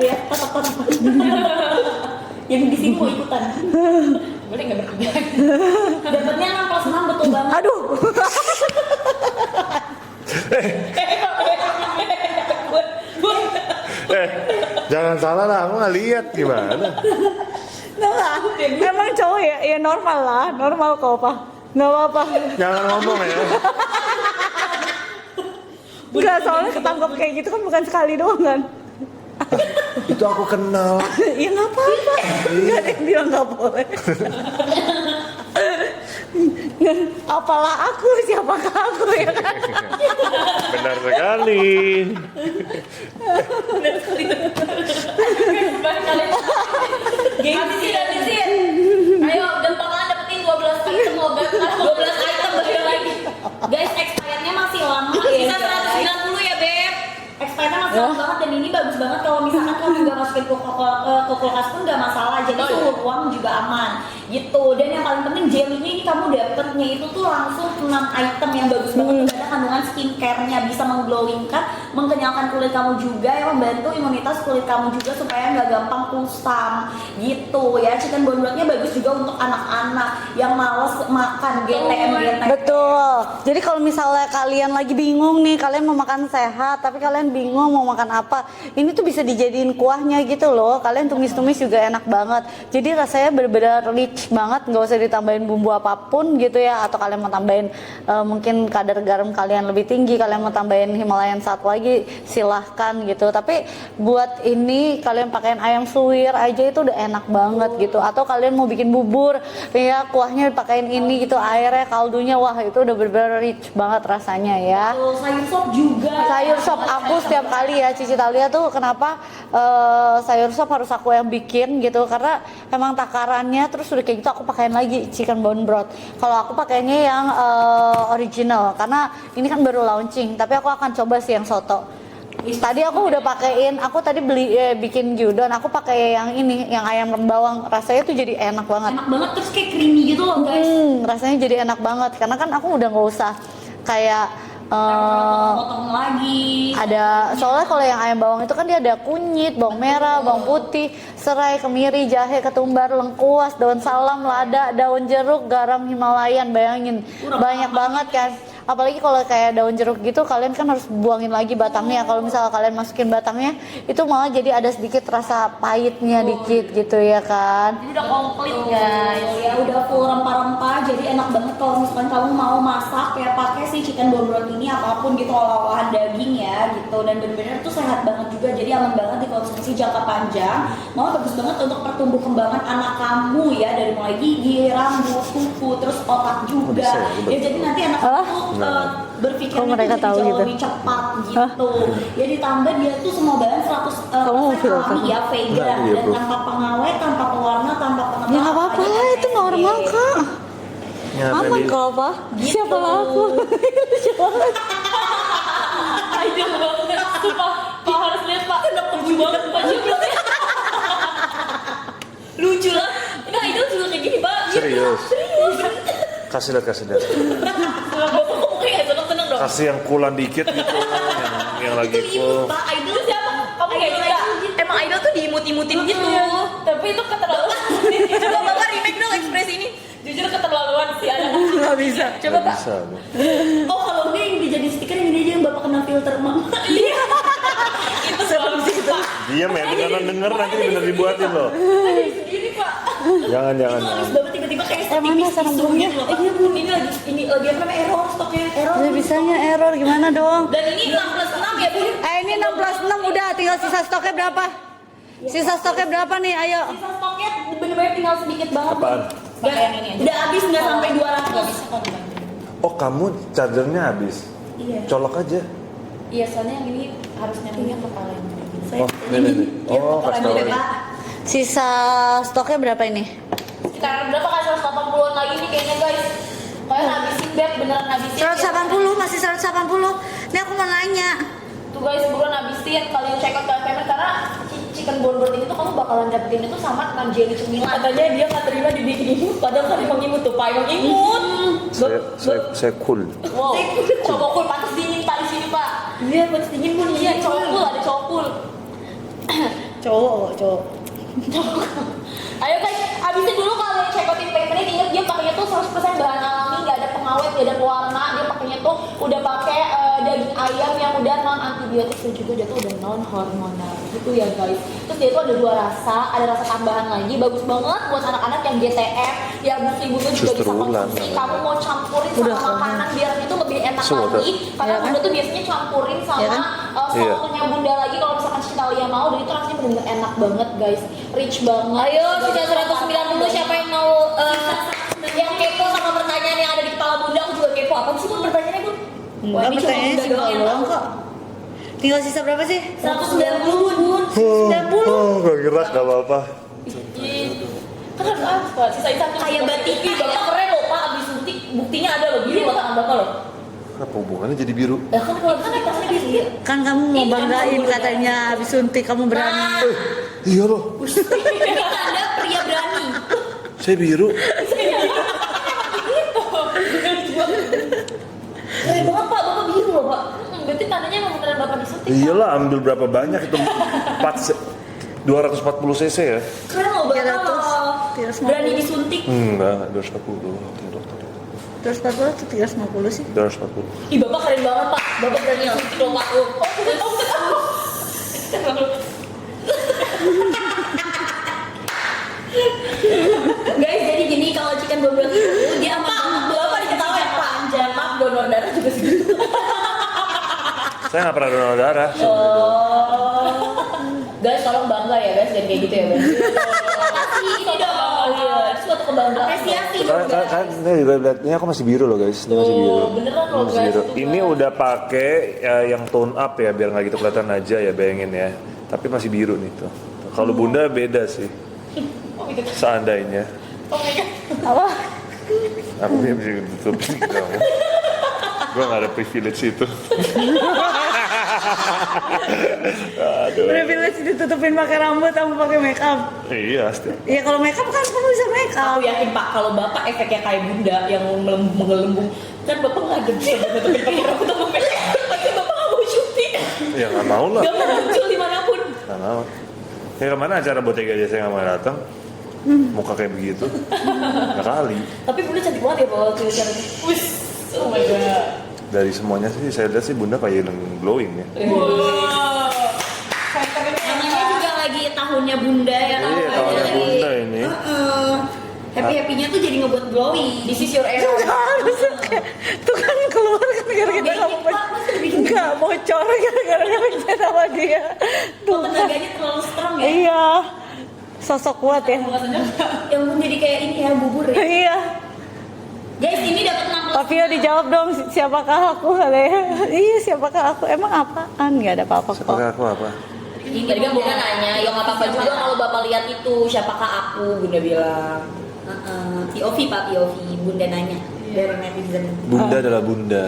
ya, tetap. Yang di sini mau ikutan. Boleh nggak bertiga? Dapatnya 6+6 betul banget. Aduh. Jangan salah lah, aku nggak lihat gimana. Nah, emang cowok ya normal lah, normal kok Pak. Nggak apa-apa. Jangan ngomong ya. Enggak, soalnya ketangkep kayak gitu kan bukan sekali doang kan. Itu aku kenal. Ya nggak apa-apa. Nggak ada yang bilang nggak boleh. Apalah aku, siapakah aku ya kan? Benar sekali. Habisin. Ayo, dan bakalan dapetin 12 item loh, 12 item balik lagi. Guys, expirednya masih lama ya. Bisa 190 ya, Beb. Expirednya masih lama banget dan ini bagus banget kalau misalkan kamu nggak masukin ke kulkas pun nggak masalah. Jadi suhu ruang juga aman gitu. Dan yang paling penting jellynya ini kamu dapetnya itu tuh langsung 6 item yang bagus banget. Ada kandungan skincare-nya, bisa mengglowingkan, mengkenyalkan kulit kamu juga, yang membantu imunitas kulit kamu juga supaya nggak gampang kusam gitu ya. Chicken bone broth-nya bagus juga untuk anak-anak yang males makan GTM. Betul. Jadi kalau misalnya kalian lagi bingung nih, kalian mau makan sehat, tapi kalian bingung mau makan apa, ini tuh bisa dijadiin kuahnya gitu loh. Kalian tumis-tumis juga enak banget. Jadi rasanya benar-benar rich banget, nggak usah ditambahin bumbu apapun gitu ya. Atau kalian mau tambahin mungkin kadar garam kalian lebih tinggi, kalian mau tambahin Himalayan salt lagi, silahkan gitu. Tapi buat ini kalian pakein ayam suwir aja itu udah enak banget gitu. Atau kalian mau bikin bubur, ya kuahnya dipakein ini gitu, airnya, kaldunya, wah itu udah bener-bener rich banget rasanya ya. Sayur sop juga. Sayur sop aku setiap kali ya, Cici Talia tuh kenapa sayur sop harus aku yang bikin gitu, karena emang takarannya terus udah kayak gitu aku pakein lagi chicken bone broth. Kalau aku pakainya yang original karena ini kan baru launching, tapi aku akan coba sih yang soto. Tadi aku udah pakein, aku tadi beli bikin gyudon, aku pakai yang ini, yang ayam rembawang, rasanya tuh jadi enak banget. Enak banget, terus kayak creamy gitu loh guys. Rasanya jadi enak banget karena kan aku udah nggak usah kayak potong lagi. ada, soalnya kalau yang ayam bawang itu kan dia ada kunyit, bawang merah, bawang putih, serai, kemiri, jahe, ketumbar, lengkuas, daun salam, lada, daun jeruk, garam Himalayan. Bayangin banyak banget kan. Apalagi kalau kayak daun jeruk gitu, kalian kan harus buangin lagi batangnya. Kalau misalnya kalian masukin batangnya, itu malah jadi ada sedikit rasa pahitnya dikit gitu ya kan. Ini udah komplit, guys. Ya udah full rempah-rempah, jadi enak banget kalau misalkan kamu mau masak ya pakai si chicken bone broth ini, apapun gitu, olahan daging ya gitu. Dan bener-bener tuh sehat banget juga, jadi aman banget dikonsumsi jangka panjang. Malah bagus banget untuk pertumbuh kembangan anak kamu ya, dari mulai gigi, rambut, kuku, terus otak juga. Ya jadi nanti anak kamu berpikirnya mereka tuh tahu jadi jauh gitu? lebih cepat gitu. Ya ditambah dia tuh semua bahan 100% alami ya, vegan, dan tanpa pengawet, tanpa pewarna, tanpa pengawet. Ya nggak apa-apa lah, itu normal kak. Aman kok apa? Siapa lah aku? Idol banget. Pak harus lihat Pak. Lucu banget Pak. Lucu lah. Ini idol juga kayak gini Pak. Serius. Kasih lihat. Bapak kayak seneng dong. Kasih yang kulan dikit gitu, yang lagi full. Pak idol siapa? Kamu kayak gitu. Emang idol tuh diimut-imutin gitu. Tapi itu keterlaluan. Coba Bapak remake dong ekspresi ini. Jujur keterlaluan sih anak. Nggak bisa. Coba Pak. Bisa. Oh kalau dia yang dijadi stiker yang ini aja yang bapak kena filter mama. Iya. Itu serem sih itu. Diam ya, jangan denger nanti bener dibuatin loh. Ada sendiri Pak. Jangan. Terus bapak tiba-tiba kayak mana sarang burungnya? Iya belum, ini lagi apa namanya, error stoknya. Ya bisanya error gimana dong? Dan ini 6+6 ya Bu. Ini 6+6 udah, tinggal sisa stoknya berapa? Sisa stoknya berapa nih? Ayo. Sisa stoknya bener-bener tinggal sedikit banget. Apaan? Udah habis, nggak sampai 200. Oh kamu chargernya habis? Iya. Colok aja. Iya, soalnya yang ini harus nyambungnya kepalanya. Oh ini. Oh kasih tau nih. Sisa stoknya berapa ini? Sekitar berapa kan 180-an lagi nih kayaknya guys. Kalian habisin Beb, beneran habisin. 180, masih 180. Ini aku mau nanya. Tuh guys, buruan habisin. Kalian check out kalian payment karena chicken bone broth ini tuh kamu bakalan dapetin itu sama dengan jelly cemilan. Katanya dia nggak terima dibikin imut, padahal kan emang imut tuh, Pak. Emang imut. Saya cool. Wow, cowok cool, pantas dingin Pak di sini Pak. Iya, pantas dingin pun. Iya, cowok cool, ada cowok cool. Cowok. Ayo guys, habisin dulu kalau yang check outin payment ini, ingat dia pakainya tuh 100% bahan alami, nggak ada pengawet, nggak ada pewarna. Dia pakainya tuh udah pakai daging ayam yang udah non antibiotik dan juga dia tuh udah non hormonal gitu ya guys. Terus dia tuh ada 2 rasa, ada rasa tambahan lagi, bagus banget buat anak-anak yang GTM, yang ibu-ibu juga Justru bisa konsumsi. ulang. Kamu mau campurin sama makanan biar itu lebih enak Semua lagi, karena Iya kan? bunda tuh biasanya campurin sama Iya kan? sotonya bunda lagi kalau misalkan si Talia mau, dan itu rasanya bener-bener enak banget guys, rich banget. Ayo sisa 190 siapa yang mau yang kepo sama pertanyaan yang ada di kepala bunda? Aku juga kepo. Apa sih Bun pertanyaannya Bun? Enggak, ini cuma pertanyaannya bunda simpel yang doang tahu. kok. Tinggal sisa berapa sih? 190 Bun. 90. Gak gerak gak apa-apa. Kan harus apa? Sisain satu. Kayak batik. Ih, bapak keren loh pak, abis suntik buktinya ada loh biru tangan bapak loh. Apa hubungannya jadi biru? Ya kan kalau kan tasnya biru. Kan kamu mau banggain katanya habis suntik kamu berani. Iya loh, Ini tanda pria berani. saya biru. Keren banget pak, bapak biru loh pak. Berarti tandanya emang beneran bapak disuntik. Iyalah, ambil berapa banyak itu? 240 cc ya? Keren loh bapak loh. 350. Berani disuntik. Enggak, 240 dokter. Terus 40 atau 350 sih? 240. Ih bapak keren banget pak, bapak berani suntik loh pak. Oh sudah. Guys, jadi gini kalau chicken bobot itu dia aman banget. Bapak diketawain pak, jangan maaf donor darah juga segitu. Saya nggak pernah donor darah. Guys tolong bangga ya guys, jangan kayak gitu ya guys. Ini dong. Suatu kebanggaan. Apresiasi Kan, dong. kan, kan ini juga lihat, ini aku masih biru loh guys, ini masih biru. Beneran loh Masih guys. biru. itu, Ini guys. udah pakai yang tone up ya, biar nggak gitu kelihatan aja ya, bayangin ya. Tapi masih biru nih tuh. Kalau bunda beda sih, Oh my god. seandainya. Oh my god. Apa? Aku yang bisa tutupin kamu. Gue nggak ada privilege itu. Aduh. Privilege ditutupin pakai rambut sama pakai make up. Iya, pasti. Iya kalau make up kan kamu bisa make up. Aku yakin pak, kalau bapak efeknya kayak bunda yang menggelembung, kan bapak nggak ada bisa nutupin pakai rambut sama make up. Tapi bapak nggak mau syuting, Ya nggak mau lah. nggak mau muncul dimanapun. Nggak mau. Ya kemana acara Bottega aja saya nggak mau datang. Muka kayak begitu. Nggak kali. Tapi bunda cantik banget ya bawa tuh caranya. Wis, oh my god. Dari semuanya sih saya lihat sih bunda paling glowing ya. Wow. Namanya juga lagi tahunnya bunda ya kan. Iya, tahunnya Jadi, bunda ini. happy-happynya tuh jadi ngebuat glowing. This is your era. Tuh kan keluar kan gara-gara kamu nggak bocor gara-gara kerja sama dia. Tuh kan. Tenaganya terlalu strong ya. Iya. Sosok kuat ya. Yang pun jadi kayak ini ya bubur ya. Iya. Guys, ini dapat 60. Tapi ya dijawab dong siapakah aku katanya. Iya siapakah aku? Emang apaan? Nggak ada apa-apa kok. Pakai aku apa? Ini Tadi kan bunda nanya, ya nggak apa-apa juga kalau bapak lihat itu siapakah aku, bunda bilang. POV Pak, POV bunda nanya dari netizen. Bunda adalah bunda.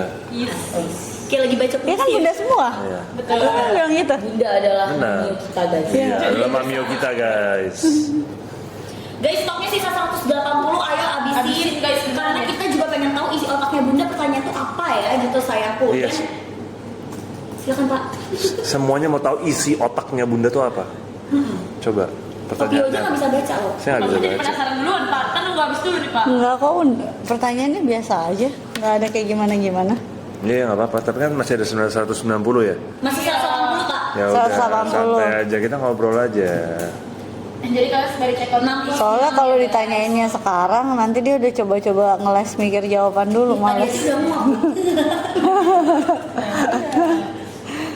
Kayak lagi baca Dia kan bunda semua. Iya. Betul. Aku kan bilang gitu. Bunda adalah Benar. mio kita guys. Iya, adalah mamio kita guys. Guys, stoknya sisa 180, ayo habisin Habisin, guys, karena beneran. kita juga pengen tahu isi otaknya bunda pertanyaan itu apa ya gitu sayangku. Iya. Dan silakan Pak. Semuanya mau tahu isi otaknya bunda tuh apa? Coba Tapi aja nggak pertanyaannya. bisa baca loh. Saya nggak bisa Jadi baca. penasaran duluan pak, kan nunggu habis dulu nih pak. Enggak kok, pertanyaannya biasa aja. Nggak ada kayak gimana-gimana. Iya nggak apa-apa. Tapi kan masih ada 190 ya. Masih 180 Pak. Ya udah 180. santai aja, kita ngobrol aja. Jadi kalian sembari check out 60. Soalnya kalau ditanyainnya sekarang, nanti dia udah coba-coba ngeles mikir jawaban dulu, Tadi males. aja udah mau.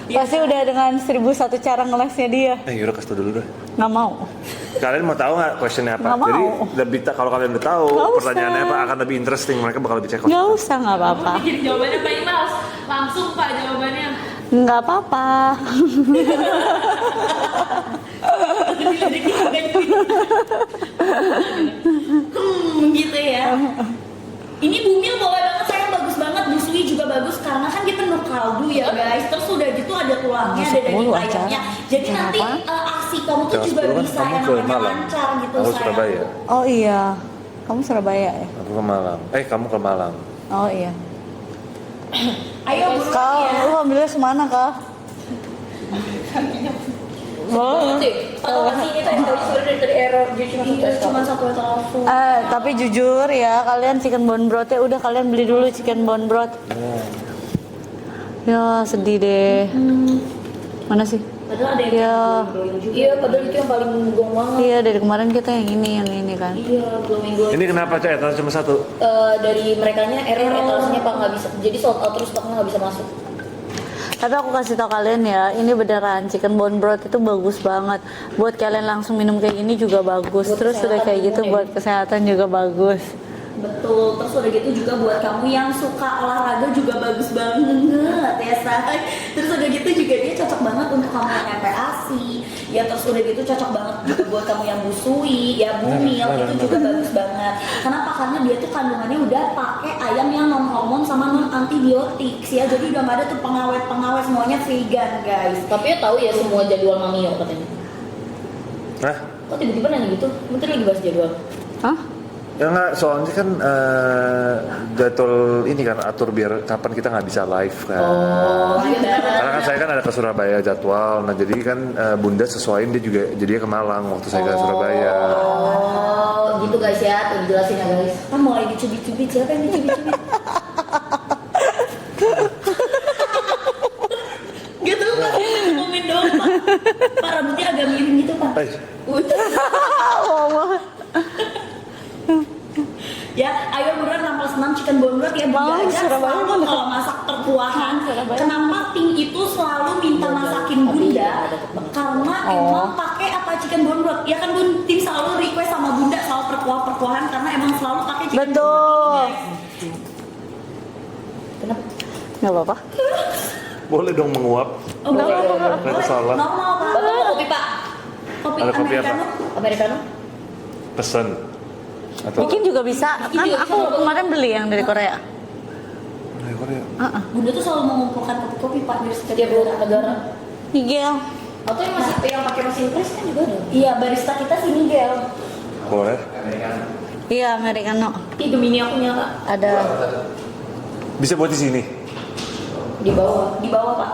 Pasti udah dengan 1001 cara ngelesnya dia. Yura kasih tau dulu deh. Nggak mau. Kalian mau tahu nggak questionnya apa? Nggak mau. Jadi lebih kalau kalian udah tahu Nggak usah. pertanyaannya apa akan lebih interesting, mereka bakal lebih check out. Nggak usah, nggak apa-apa. Jadi jawabannya pak ini harus langsung pak jawabannya. Nggak apa-apa. Gitu ya. Ini bumil boleh banget, sayang bagus banget. Busui juga bagus karena kan dia penuh kaldu ya guys. Terus udah gitu ada tulangnya, ada Masuk daging mulu ayamnya. acara. Jadi Acara nanti apa? asi kamu tuh Jam juga 10 kan bisa kamu yang ke namanya Malang. lancar gitu Aku sayang. Surabaya. Oh iya. Kamu Surabaya ya? Aku ke Malang. Kamu ke Malang. Oh iya. Ayo buruan Kal, ya. lu ambilnya kemana, Kal? banget sih. Atau masih ini tadi sorry dari error dia cuma satu Iya, es cuma kaffe. satu es langsung. Tapi jujur ya, kalian chicken bone brothnya udah kalian beli dulu chicken bone broth. Ya sedih deh. Mana sih? Padahal ada yang Ya. glowing juga. Iya, padahal itu yang paling gong banget. Iya dari kemarin kita yang ini kan. Iya, glowing. Ini kenapa Cak? Etalase cuma satu? Dari merekanya error etalasenya Pak nggak bisa. Jadi sold out terus Pak nggak bisa masuk. Tapi aku kasih tau kalian ya, ini beneran chicken bone broth itu bagus banget. Buat kalian langsung minum kayak gini juga bagus. Buat Terus udah kesehatan kayak gitu imun ya. buat kesehatan juga bagus. Betul, terus udah gitu juga buat kamu yang suka olahraga juga bagus banget ya say. Terus udah gitu juga dia cocok banget untuk kamu yang MPASI. Ya terus udah gitu cocok banget juga buat kamu yang busui, ya bumil itu juga bagus banget. Kenapa? Karena dia tuh kandungannya udah pakai ayam yang non hormon sama non antibiotik ya. Jadi udah gak ada tuh pengawet semuanya vegan guys. Tapi ya tahu ya semua jadwal Mamio katanya. Hah? Kok tiba-tiba nanya gitu? Menteri lagi bahas jadwal. Hah? Ya nggak, soalnya kan jadwal ini kan atur biar kapan kita nggak bisa live kan. Karena kan saya kan ada ke Surabaya jadwal, nah jadi kan Bunda sesuaiin dia juga jadinya ke Malang waktu saya ke Surabaya. Oh, gitu guys ya, tuh dijelasin ya guys. Kan mulai dicubit-cubit, siapa yang dicubit-cubit? Gitu pak, komen doang pak. Pak rambutnya agak miring gitu pak. Ya, ayo beneran nampal senam chicken bone broth ya Bunda Mau, aja Surabaya selalu mana? kalau masak terkuahan. Surabaya. Kenapa Ting itu selalu minta masakin Bunda? Karena emang pakai apa chicken bone broth. Ya kan Bun, Ting selalu request sama Bunda soal perkuah-perkuahan karena emang selalu pakai chicken bone broth. Betul. Kenapa? Nggak apa-apa. Boleh dong menguap. Oh, boleh. Ternyata salah. Normal pak. Bapak mau kopi Pak? Kopi Ada kopi apa? americano. Americano? Pesen. Atau Bikin juga bisa. Kan aku kemarin beli yang dari Korea. Dari Korea. Bunda tuh selalu mengumpulkan kopi-kopi pak dari setiap Setiap negara. Miguel. Atau yang masih yang pakai mesin press kan juga ada. Iya, barista kita sih Miguel. Boleh. Iya americano. Ih, Gemini aku nyala. Ada. Bisa buat di sini. Di bawah. Di bawah pak.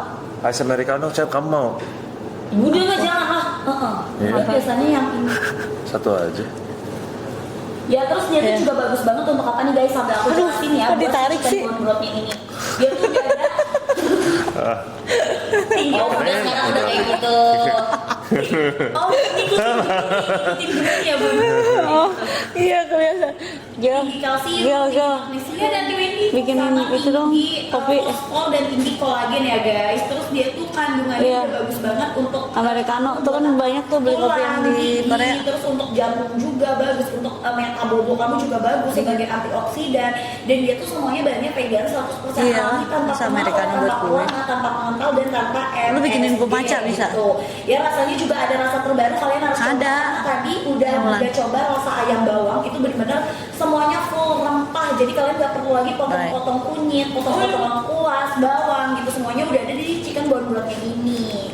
Ice americano, Cep, kamu mau? Bunda mah jangan lah. Iya. Tapi biasanya yang ini. Satu aja. Ya terus dia tuh juga bagus banget untuk apa nih guys, sampai aku jelasin ya. kok buat ditarik chicken sih? bone brothnya ini. Dia tuh udah ada. Iya, Udah sekarang udah kayak gitu. Oh, ikutin ya bun. Oh iya kebiasaan. Gel. Tinggi kalsium, Gel, tinggi gel. magnesium dan Wendy Bikinin sama itu dong, tinggi kopi. kolesterol dan tinggi kolagen ya guys. Terus dia tuh kandungannya Iya. udah bagus banget untuk Americano tuh kan banyak tuh beli kopi yang di gigi, Korea. terus untuk jantung juga bagus, untuk metabolisme kamu juga bagus sebagai antioksidan, dan dia tuh semuanya bahannya vegan 100% Iya, alami, tanpa bisa pengawet, Americano tanpa buat gue. pewarna, tanpa pengental dan tanpa Lu bikinin MSG pemaca bisa? gitu. Ya rasanya juga ada rasa terbaru, kalian harus coba. Ada. Karena tadi udah Mulan. coba rasa ayam bawang itu benar-benar semuanya full rempah, jadi kalian nggak perlu lagi potong-potong kunyit, potong-potong lengkuas, bawang gitu, semuanya udah ada di chicken bone brothnya ini.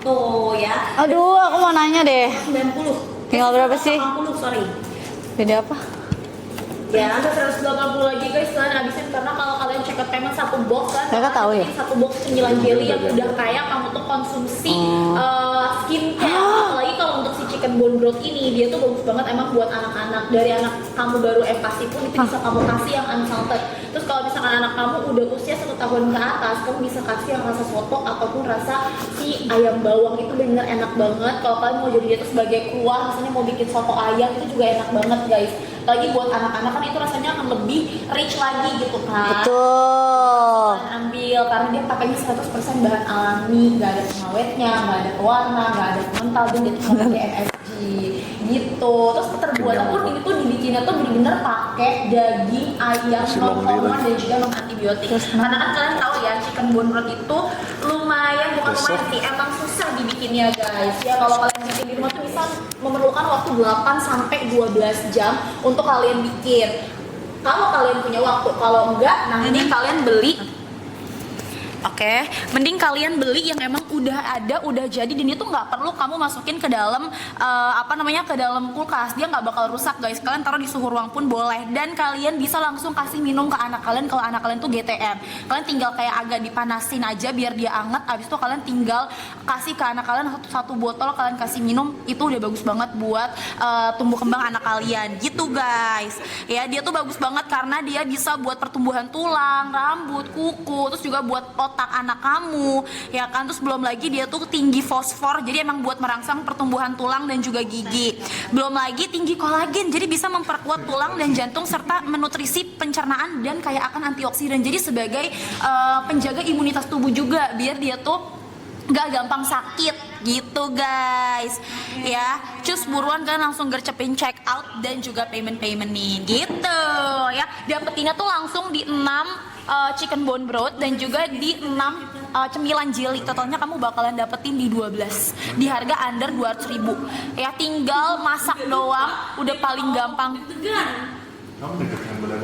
Tuh ya. Aduh, aku mau nanya deh. 90. Tinggal berapa sih? 80, sorry. Beda apa? Ya, ada 180 lagi guys kan habisin karena kalau kalian check out payment satu box kan. Mereka tahu ya? Satu box cemilan jelly yang udah kayak kamu tuh konsumsi skincare. Apalagi kalau untuk si chicken bone broth ini dia tuh bagus banget emang buat anak-anak. Dari anak kamu baru MPASI pun itu bisa kamu kasih yang unsalted. Terus kalau misalkan anak kamu udah usia 1 tahun ke atas, kamu bisa kasih yang rasa soto ataupun rasa si ayam bawang itu bener enak banget. Kalau kalian mau jadi itu sebagai kuah, misalnya mau bikin soto ayam itu juga enak banget guys. Lagi buat anak-anak kan itu rasanya akan lebih rich lagi gitu kan. Betul. Kalian ambil karena dia pakainya 100% bahan alami, nggak ada pengawetnya, nggak ada pewarna, nggak ada pengental, dan dia cuma pakai MSG gitu. Terus terbuatan pun ini tuh dibikinnya tuh bener-bener pakai daging ayam Si non Long hormon Day dan juga non antibiotik. Karena kan kalian tahu ya chicken bone broth itu lumayan, bukan lumayan sih, emang susah dibikinnya guys. Ya kalau kalian bikin di rumah tuh bisa memerlukan waktu 8 sampai 12 jam untuk kalian bikin. Kalau kalian punya waktu, kalau enggak nanti kalian beli Oke, mending kalian beli yang emang udah ada, udah jadi, dan itu nggak perlu kamu masukin ke dalam ke dalam kulkas. Dia nggak bakal rusak guys. Kalian taruh di suhu ruang pun boleh, dan kalian bisa langsung kasih minum ke anak kalian kalau anak kalian tuh GTM. Kalian tinggal kayak agak dipanasin aja biar dia anget. Abis itu kalian tinggal kasih ke anak kalian satu botol, kalian kasih minum. Itu udah bagus banget buat tumbuh kembang anak kalian gitu guys. Ya, dia tuh bagus banget karena dia bisa buat pertumbuhan tulang, rambut, kuku, terus juga buat otak anak kamu, ya kan. Terus belum lagi dia tuh tinggi fosfor, jadi emang buat merangsang pertumbuhan tulang dan juga gigi. Belum lagi tinggi kolagen, jadi bisa memperkuat tulang dan jantung serta menutrisi pencernaan dan kaya akan antioksidan. Jadi sebagai penjaga imunitas tubuh juga, biar dia tuh gak gampang sakit gitu guys. Ya, cus buruan kan langsung gercepin check out dan juga payment nih gitu ya. Dapetinnya tuh langsung di 6 chicken bone broth dan juga di 6 cemilan jelly. Totalnya kamu bakalan dapetin di 12 di harga under 200.000 ya. Tinggal masak doang, udah paling gampang. Kamu deket yang benar.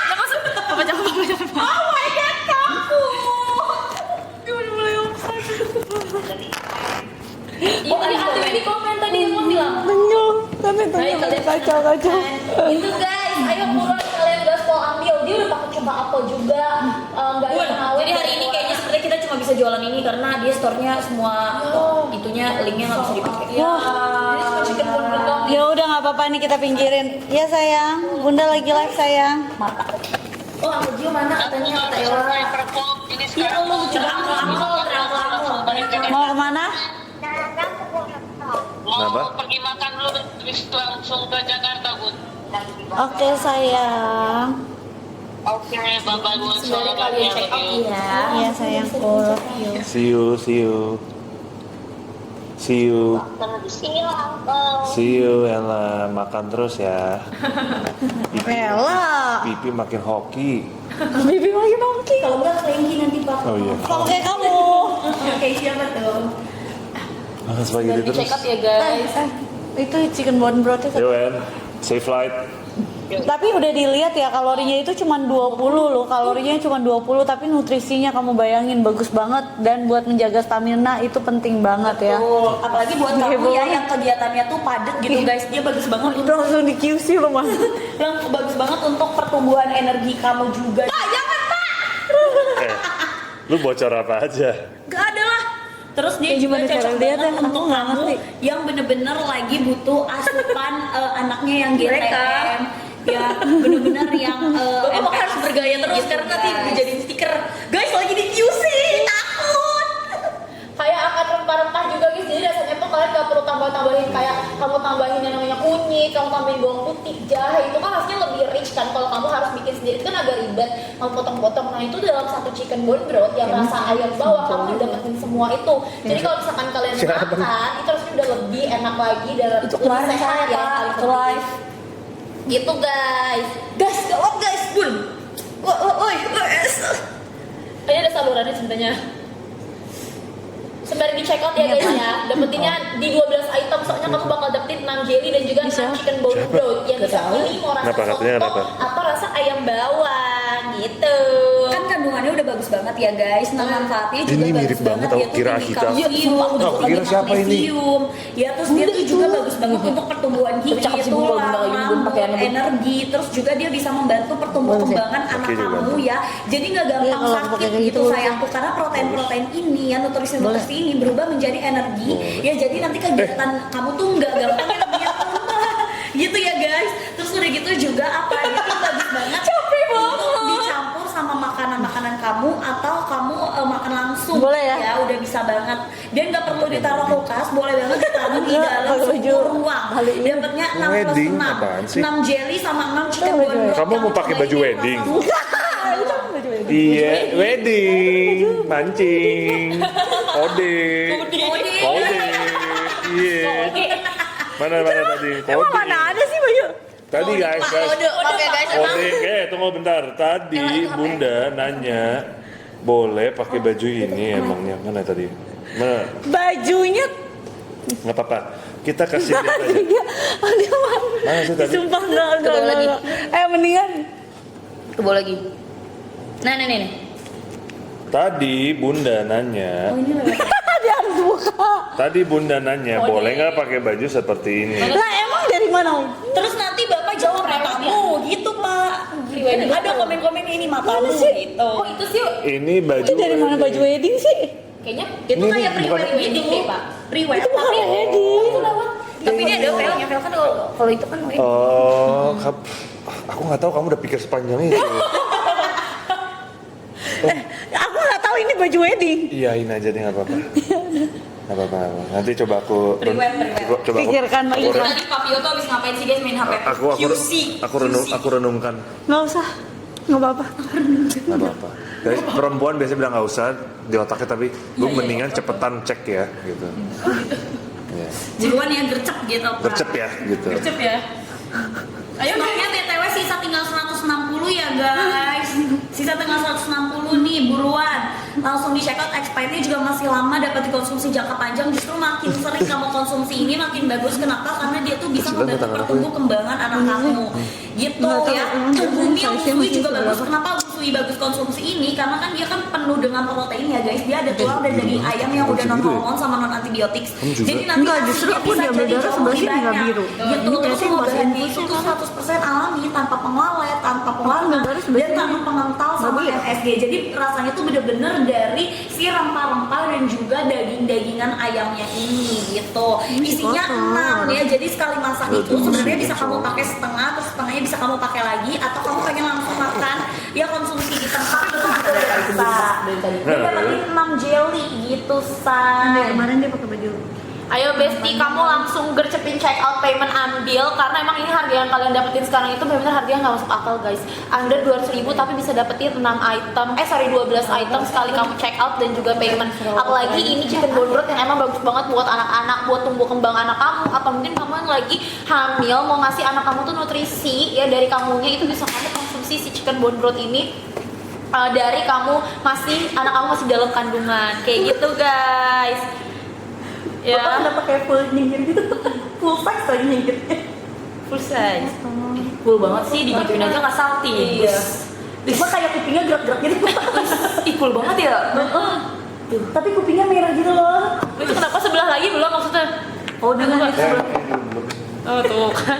Jangan oh my god, kamu udah mulai offside. Oh, ada di komen tadi yang bilang kacau. Itu guys, ayo buruan kalian gaspol ambil. Dia udah pakai coba apa juga, nggak ada pengawet. Jadi hari ini kayaknya sebenarnya kita cuma bisa jualan ini karena dia store-nya semua itunya linknya nggak bisa dipakai. Ya, ini cuma chicken bone broth doang. Ya udah nggak apa-apa nih, kita pinggirin. Ya sayang, Bunda lagi live sayang. Oh, aku Gio mana katanya kata Ella. Ya Allah, curang. Mau kemana? Kenapa? Pergi makan dulu terus langsung ke Jakarta, Bun. Oke sayang. Oke, bye-bye, Bun. Sebenarnya kalian check out ya. Iya sayangku, love you. See you. See you, Ella. Makan terus ya. Ella. Pipi makin hoki. Bibi lagi nongki. Kalau enggak Frankie nanti Pak. Oh iya. Sama kayak kamu. Kayak siapa tuh? Makan spaghetti Di terus. check out ya guys. Itu chicken bone broth itu. Yo, En. Safe flight. Tapi udah dilihat ya, kalorinya itu cuma 20 loh. Kalorinya cuma 20, tapi nutrisinya kamu bayangin bagus banget, dan buat menjaga stamina itu penting banget ya. Oh, apalagi buat Iya, kamu ya banget. yang kegiatannya tuh padat gitu guys. Dia bagus banget Itu langsung di QC loh mas. yang bagus banget untuk pertumbuhan energi kamu juga. Jangan Pak. Lu bocor apa aja? Gak ada lah. Terus dia Ya, juga gimana cara cocok lihat banget ya? untuk Aku nggak kamu ngerti. yang bener-bener lagi butuh asupan anaknya yang GTM. Ya bener-bener yang Bapak MPASI harus bergaya terus gitu, karena nanti guys. dijadiin stiker. Guys, lagi di QC. Takut. Kayak akan rempah-rempah juga guys. Jadi rasanya tuh kalian gak perlu tambahin kayak kamu tambahin yang namanya kunyit, kamu tambahin bawang putih, jahe. Itu kan rasanya lebih rich kan. Kalau kamu harus bikin sendiri itu kan agak ribet. Kamu potong-potong. Nah itu dalam satu chicken bone broth yang rasa ayam bawah kamu udah dapetin semua itu. Jadi kalau misalkan kalian makan itu rasanya udah lebih enak lagi dan Itu lebih kemarin sehat saya ya. Pak, paling itu penting. live. Gitu guys. Guys, gawat guys, Bun. Woi. Ini ada salurannya sebenarnya. Sembari di check out ya guys ya. Dapetinnya di 12 item, soalnya kamu bakal dapetin 6 jelly dan juga 6 chicken bone broth yang bisa pilih mau rasa Kenapa? Katanya soto kenapa? atau rasa ayam bawang gitu. Kan kandungannya udah bagus banget ya guys. Nah manfaatnya juga Ini mirip bagus banget, banget. aku Dia tuh kira tinggi kita. kalsium, Aku kira tinggi siapa ini? magnesium. Ya terus dia tuh juga bagus banget untuk pertumbuhan gigi, cakep sih, Bun, kalau Bunda lagi minum tulang, pakai energi. energi. Terus juga dia bisa membantu pertumbuhan anak Oke, juga. kamu ya. Jadi nggak gampang Iya, kalau sakit pakai kayak gitu gitu. sayangku, karena protein-protein ini ya, nutrisi-nutrisi ini berubah menjadi energi. Ya jadi nanti kegiatan kamu tuh nggak gampang yang namanya lemah. Gitu ya guys. Terus udah gitu juga apa itu bagus banget. Capek banget. Untuk dicampur sama makanan-makanan kamu atau kamu makan langsung. Boleh ya? Ya udah bisa banget. Dan nggak perlu ditaruh kulkas, boleh banget ditaruh di Nggak, dalam pakai baju. suhu ruang. Kali ini. Dapatnya 6 plus Wedding 6. apaan sih? 6 jelly sama 6 chicken Pakai baju bone broth. Kamu mau Yang pakai baju cobain wedding? rasa- Iya, wedding, mancing, kode. Iya. Mana tadi? Emang Kode. mana ada sih baju? Tadi guys, Maaf ya guys. kode. Tunggu bentar. Tadi Bunda nanya, boleh pakai baju ini emangnya? Mana tadi? Mana? Bajunya Nggak apa-apa. Kita kasih lihat aja. dia mana? Mana sih tadi? Sumpah enggak. lagi. Mendingan Coba lagi. Nah, nih. Tadi Bunda nanya. Dia harus buka. Tadi Bunda nanya, boleh nggak pakai baju seperti ini? Lah emang dari mana? Terus nanti bapak jawab matamu gitu pak. Ada komen-komen ini matamu gitu. Oh itu sih Ini baju. Itu dari mana baju wedding sih? kayaknya Itu Ini kayak bukan- pre-wed wedding deh pak. Pre-wed. Itu bukan wedding. Tapi dia ada velnya. Vel kan kalau itu kan wedding. Oh, aku nggak tahu kamu udah pikir sepanjang itu. Aku nggak tahu ini baju wedding. Iyain aja deh, nggak apa-apa. Nggak apa-apa. Nanti coba aku. Pre-wed. Coba aku. Pikirkan lagi. Itu tadi Pak Pio tuh abis ngapain sih guys main HP? Aku renungkan. Nggak usah. Nggak apa-apa. Nggak apa-apa. Guys, perempuan biasanya bilang nggak usah di otaknya, tapi gue mendingan cepetan cek ya, gitu. Iya. Jeruan yang gercep gitu pak. Gercep ya, gitu. Gercep ya. Ayo stoknya BTW sisa tinggal 160 ya guys. Sisa tinggal 160 nih, buruan. Langsung di check out, expirednya juga masih lama, dapat dikonsumsi jangka panjang. Justru makin sering kamu konsumsi ini makin bagus. Kenapa? Karena dia tuh bisa Kecilan membantu tangan aku pertumbuh kembangan anak kamu. Gitu Nggak tahu, ya. Bumi usui juga bagus. Kenapa usui bagus konsumsi ini? Karena kan dia kan penuh dengan protein ya guys. Dia ada tulang dan daging ayam yang udah non hormon sama non antibiotik. Jadi nanti Enggak, justru hasilnya aku bisa diambil jadi darah jauh sebelah lebih sini nggak banyak. biru. Gitu. Ini Terus berarti mau masih bahannya infus itu ya, kan? 100% alami, tanpa pengawet, tanpa pewarna, darah sebelah dan sini. tanpa pengental sama Bagus ya? MSG. Jadi rasanya tuh bener-bener dari si rempah-rempah dan juga daging-dagingan ayamnya ini gitu. Isinya kotor. 6 ya. Jadi sekali masak itu sebenarnya bisa kamu pakai setengah, terus setengahnya bisa kamu pakai lagi, atau kamu pengen langsung makan ya konsumsi di tempat itu juga bisa. Dia dapetin 6 jelly gitu say. Kemarin dia pakai baju. Ayo Besti, kamu langsung gercepin check out payment ambil karena emang ini harga yang kalian dapetin sekarang itu benar-benar harganya nggak masuk akal guys. Under 200.000 tapi bisa dapetin 6 item, 12 item sekali kamu check out dan juga payment. Apalagi ini chicken bone broth yang emang bagus banget buat anak-anak, buat tumbuh kembang anak kamu, atau mungkin kamu yang lagi hamil mau ngasih anak kamu tuh nutrisi ya dari kamunya, itu bisa kamu konsumsi si chicken bone broth ini dari kamu anak kamu masih dalam kandungan kayak gitu guys. Ya. Bapak udah pakai full nyinggir gitu, full size lagi nyinggirnya. Full size. Full banget sih, digituin aja nggak salty. Iya. Cuma kayak kupingnya gerak-gerak gitu. Ih, full banget ya. Tuh, tapi kupingnya merah gitu loh. Itu kenapa sebelah lagi belum maksudnya? Oh, dengan itu. Oh tuh kan.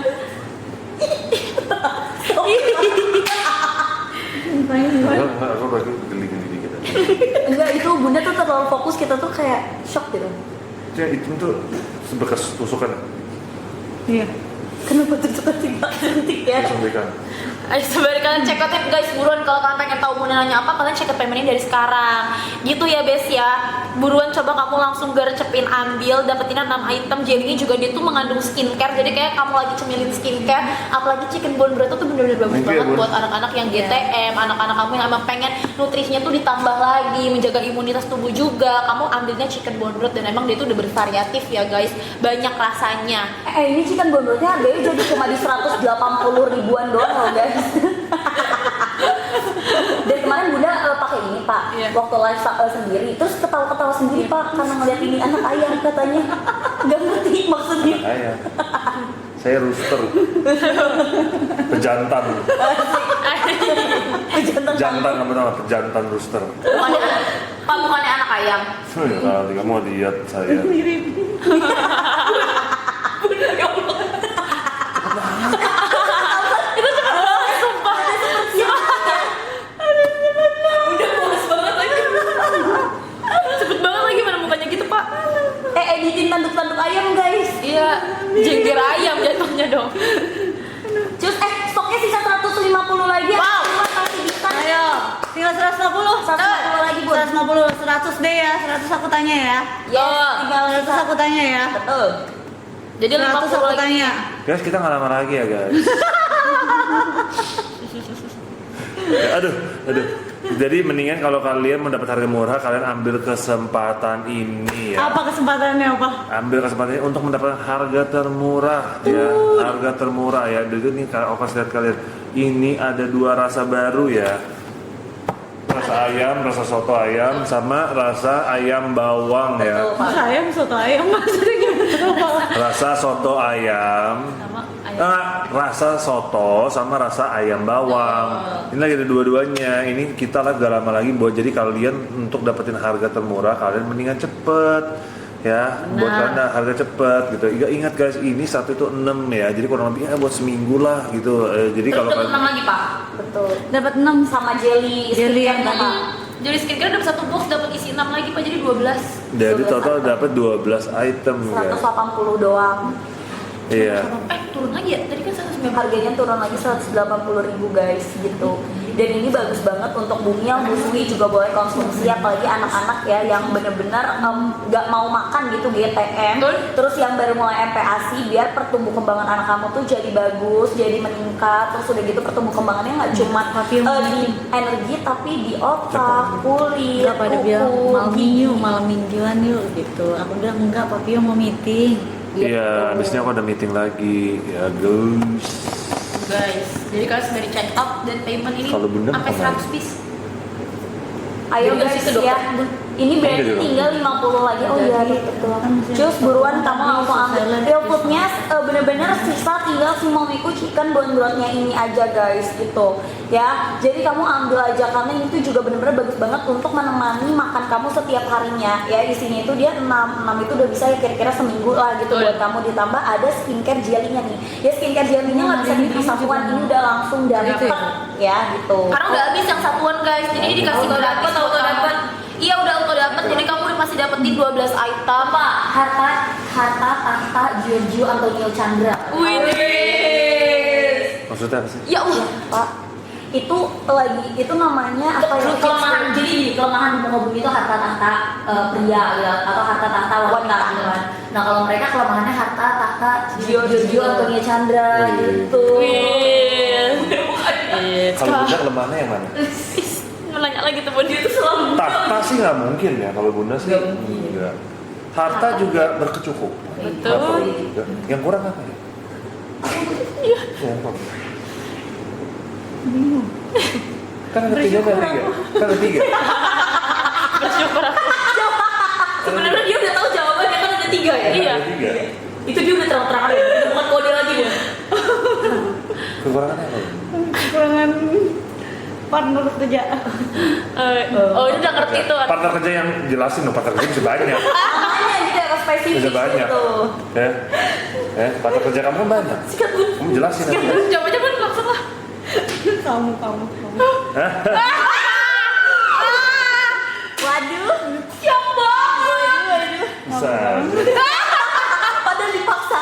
Aku lagi geli-geli dikit. Enggak, itu bunda tuh terlalu fokus, kita tuh kayak shock gitu. Ya itu tuh sebekas tusukan. Iya. Kenapa tuh tiba cantik ya? Sampaikan. Ayo sebenarnya kalian check out guys, buruan kalau kalian pengen tahu mau nanya apa, kalian check out paymentnya dari sekarang. Gitu ya Bes ya. Buruan coba kamu langsung gercepin ambil, dapetin 6 item. Jadinya juga dia tuh mengandung skincare. Jadi kayak kamu lagi cemilin skincare, apalagi chicken bone broth tuh bener-bener bagus Thank you, banget Bun. buat anak-anak yang GTM, anak-anak kamu yang emang pengen nutrisinya tuh ditambah lagi, menjaga imunitas tubuh juga. Kamu ambilnya chicken bone broth dan emang dia tuh udah bervariatif ya guys. Banyak rasanya. Ini chicken bone brothnya harganya jadi cuma di 180 ribuan doang loh guys. Dan kemarin bunda pakai ini pak, Iya. waktu live sendiri, terus ketawa-ketawa sendiri pak karena ngeliat ini anak ayam katanya. Gak ngerti maksudnya. Ayah. Saya rooster. Pejantan. Jantan apa nama? Pejantan rooster. Bukannya anak ayam. Ya kali kamu lihat saya. Cepet banget lagi mana mukanya gitu pak. Editin tanduk-tanduk ayam guys. Iya, jengger ayam jatuhnya dong. Terus stoknya sisa 150 lagi. Wow. Cuma masih bisa. Ayo, tinggal 150. 150 lagi bun. 150, 100 deh ya. 100 aku tanya ya. Yes, Tinggal 100 aku tanya ya. Betul. Jadi 100 aku 50 lagi. tanya. Guys, kita nggak lama lagi ya guys. Ya, aduh. Jadi mendingan kalau kalian mau dapat harga murah, kalian ambil kesempatan ini ya. Apa kesempatannya apa? Ambil kesempatan ini untuk mendapatkan harga termurah ya. Harga termurah ya. Jadi nih kalau Okas lihat kalian, ini ada 2 rasa baru ya. rasa ayam, rasa soto ayam, sama rasa ayam bawang ya. Ayam soto ayam maksudnya gimana? Rasa soto ayam. Rasa soto sama rasa ayam bawang. Ini lagi ada dua-duanya. Ini kita lah gak lama lagi buat jadi kalian untuk dapetin harga termurah kalian mendingan cepet ya buat kalian harga cepet gitu. Ingat guys ini satu itu 6 ya. Jadi kurang lebih buat seminggu lah gitu. Jadi Terus kalau dapat 6 kalian lagi pak. Betul. Dapat 6 Sama jelly yang skincare tadi. Jadi skincare dapat satu box dapat isi 6 lagi Pak, jadi 12. jadi 12 total item. dapat 12 item ya. 180 doang. Iya. Turun lagi ya? Tadi kan 190. Harganya turun lagi 180.000 guys gitu. Dan ini bagus banget untuk bumi yang busui juga boleh konsumsi, apalagi anak-anak ya yang bener-bener nggak mau makan gitu GTM. Betul. Terus yang baru mulai MPASI biar pertumbuh kembangan anak kamu tuh jadi bagus, jadi meningkat. Terus udah gitu pertumbuh kembangannya nggak cuma di energi tapi di otak, kulit, Enggak pada bilang malam gigi. minggu, malam mingguan yuk gitu. Aku bilang enggak, Papi mau meeting. Iya, abisnya aku ada meeting lagi ya guys. Guys, jadi kalian sembari check up dan payment ini Kalau Bunda sampai kemana? 100 piece. Ayo Jadi guys situ, dokter. ya. Ini berarti Iya, tinggal 50 lagi. Oh iya betul. Cus buruan kamu langsung ambil. Real foodnya bener-bener sisa tinggal si momiku chicken bone brothnya ini aja guys gitu. Ya, jadi kamu ambil aja karena ini tuh juga bener-bener bagus banget untuk menemani makan kamu setiap harinya. Ya isinya itu dia 6 itu udah bisa ya kira-kira seminggu lah gitu buat kamu, ditambah ada skincare jelly-nya nih. Ya skincare jelly-nya nggak bisa dibeli satuan, ini udah langsung dapet ya gitu. Karena udah habis yang satuan guys, jadi ini dikasih Auto gratis dapet, auto dapet. Iya udah auto dapat, jadi kamu udah pasti dapetin 12 item. Apa? Harta tahta Giorgio Antonio Chandra. Wih. Maksudnya apa sih? Ya Allah. Pak, itu namanya apa ya? Kelemahan, jadi kelemahan di muka bumi itu harta tahta pria ya, atau harta tahta wanita gitu kan. Nah kalau mereka kelemahannya harta tahta Giorgio Antonio Chandra gitu. Kalau bunda kelemahannya yang mana? Menanya lagi temen dia tuh selalu. Tahta sih nggak mungkin ya kalau bunda sih enggak. Harta juga berkecukupan. Betul. Nggak perlu juga. Yang kurang apa ya? Yang kurang. Bingung. Kan ada 3 kan? Kan ada 3. Bersyukur aku. Sebenarnya dia udah tahu jawabannya kan ada 3 ya. Iya. Ada 3. Itu dia udah terang-terangan ya, udah bukan kode lagi ya. Kekurangannya apa? Kekurangan partner kerja. Oh itu udah ngerti tuh. Partner kerja yang jelasin dong, partner kerja bisa banyak. Makanya dia harus spesifik Bisa banyak. gitu. Ya, partner kerja kamu kan banyak. Sikat bun. Kamu jelasin aja. Coba-coba langsung lah. kamu. Waduh, siap banget. Bisa. Padahal dipaksa.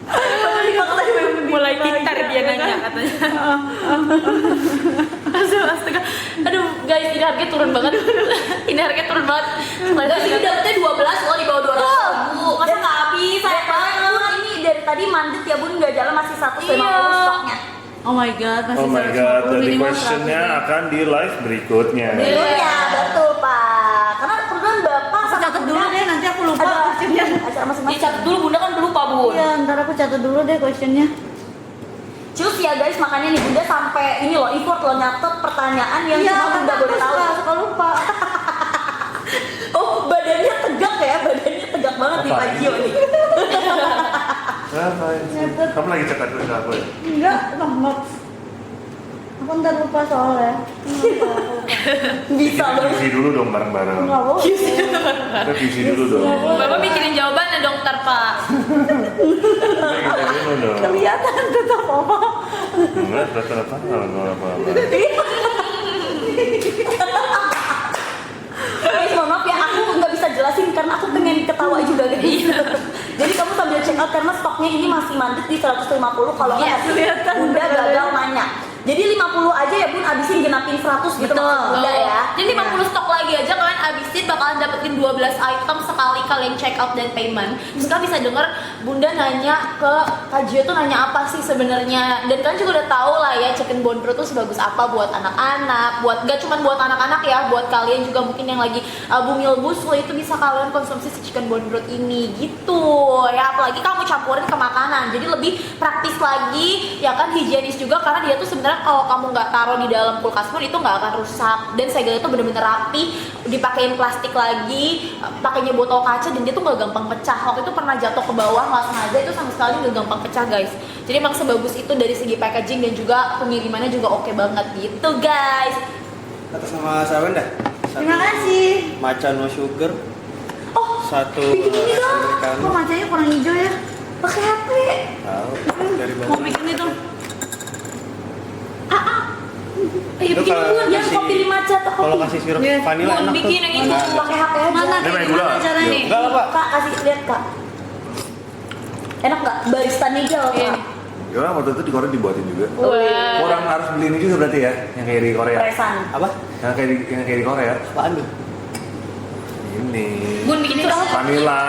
Padahal dipaksa Mulai pintar dia nanya katanya. Astaga. Aduh guys, ini harganya turun banget. Ini harganya turun banget. Enggak sih, dapetnya 12 loh di bawah 200.000. Masa nggak habis? Sayang banget. Ini dari tadi mandet ya bun, nggak jalan masih 150 stoknya. Oh my god, masih Oh my 150, god, jadi minimal questionnya 100. akan di live berikutnya. Iya, betul pak. Karena kebetulan bapak Aku catat dulu deh, nanti aku lupa ada questionnya. acara masing-masing. Dicatat dulu bunda kan lupa bun. Iya, ntar aku catat dulu deh questionnya. Cus ya guys, makanya nih bunda sampai ini loh effort loh nyatet pertanyaan yang cuma bunda boleh tahu. Suka lupa. Oh badannya tegak ya, badannya tegak banget nih Pak Gio nih. Ngapain sih? Kamu lagi cekat dulu aku ya? Enggak, notes. Aku ntar lupa soalnya. Bisa Kita banget. QC dulu dong bareng-bareng. Enggak mau. Kita QC dulu dong. Bapak mikirin jawabannya dong ntar pak. Kita dulu dong. Kelihatan tetap apa. Enggak, rata-rata nggak apa-apa. Guys, mohon maaf ya, aku nggak bisa jelasin karena aku pengen ketawa juga guys. Jadi kamu sambil check out karena stoknya ini masih mandek di 150 kalau nggak kelihatan. bunda gagal nanya. Jadi 50 aja ya bun, abisin genapin 100 gitu maksud bunda ya. Jadi 50 stok lagi aja kalian abisin bakalan dapetin 12 item sekali kalian check out dan payment, terus kalian bisa denger Bunda nanya ke Kak Gio tuh nanya apa sih sebenarnya. Dan kalian juga udah tahu lah ya chicken bone broth tuh sebagus apa buat anak-anak, buat gak cuma buat anak-anak ya, buat kalian juga mungkin yang lagi bumil buslo itu bisa kalian konsumsi si chicken bone broth ini gitu ya. Apalagi kamu campurin ke makanan, jadi lebih praktis lagi ya kan, higienis juga karena dia tuh sebenarnya kalau kamu nggak taruh di dalam kulkas pun itu nggak akan rusak. Dan segala itu bener-bener rapi, dipakein plastik lagi, pakainya botol kaca, dan dia tuh nggak gampang pecah. Waktu itu pernah jatuh ke bawah nggak sengaja, itu sama sekali nggak gampang pecah guys. Jadi emang sebagus itu dari segi packaging dan juga pengirimannya juga oke banget gitu guys. Atas nama Sarwenda. Terima kasih. Matcha no sugar. Oh, Satu bikin ini dong. Americano. Kok macanya kurang hijau ya? Pakai HP. Tahu dari Mau bawah. bikin itu. Iya Itu bikin kalau bun, yang kasih- kopi 5 matcha atau Kalau kopi. kasih sirup Iya. vanilla Bun, enak tuh. bikin yang itu Enggak ada. pakai HP aja. Mana Ini pakai gula. gimana caranya? Enggak lah, Pak. Kak kasih lihat kak. Enak nggak? Barista Nigel kak. Ya orang waktu itu di Korea dibuatin juga. Wah. Orang harus beli ini juga berarti ya, yang kayak di Korea. Presan. Apa? Yang kayak di Korea. Apaan tuh? Ini. Bun bikin itu dong. Vanilla.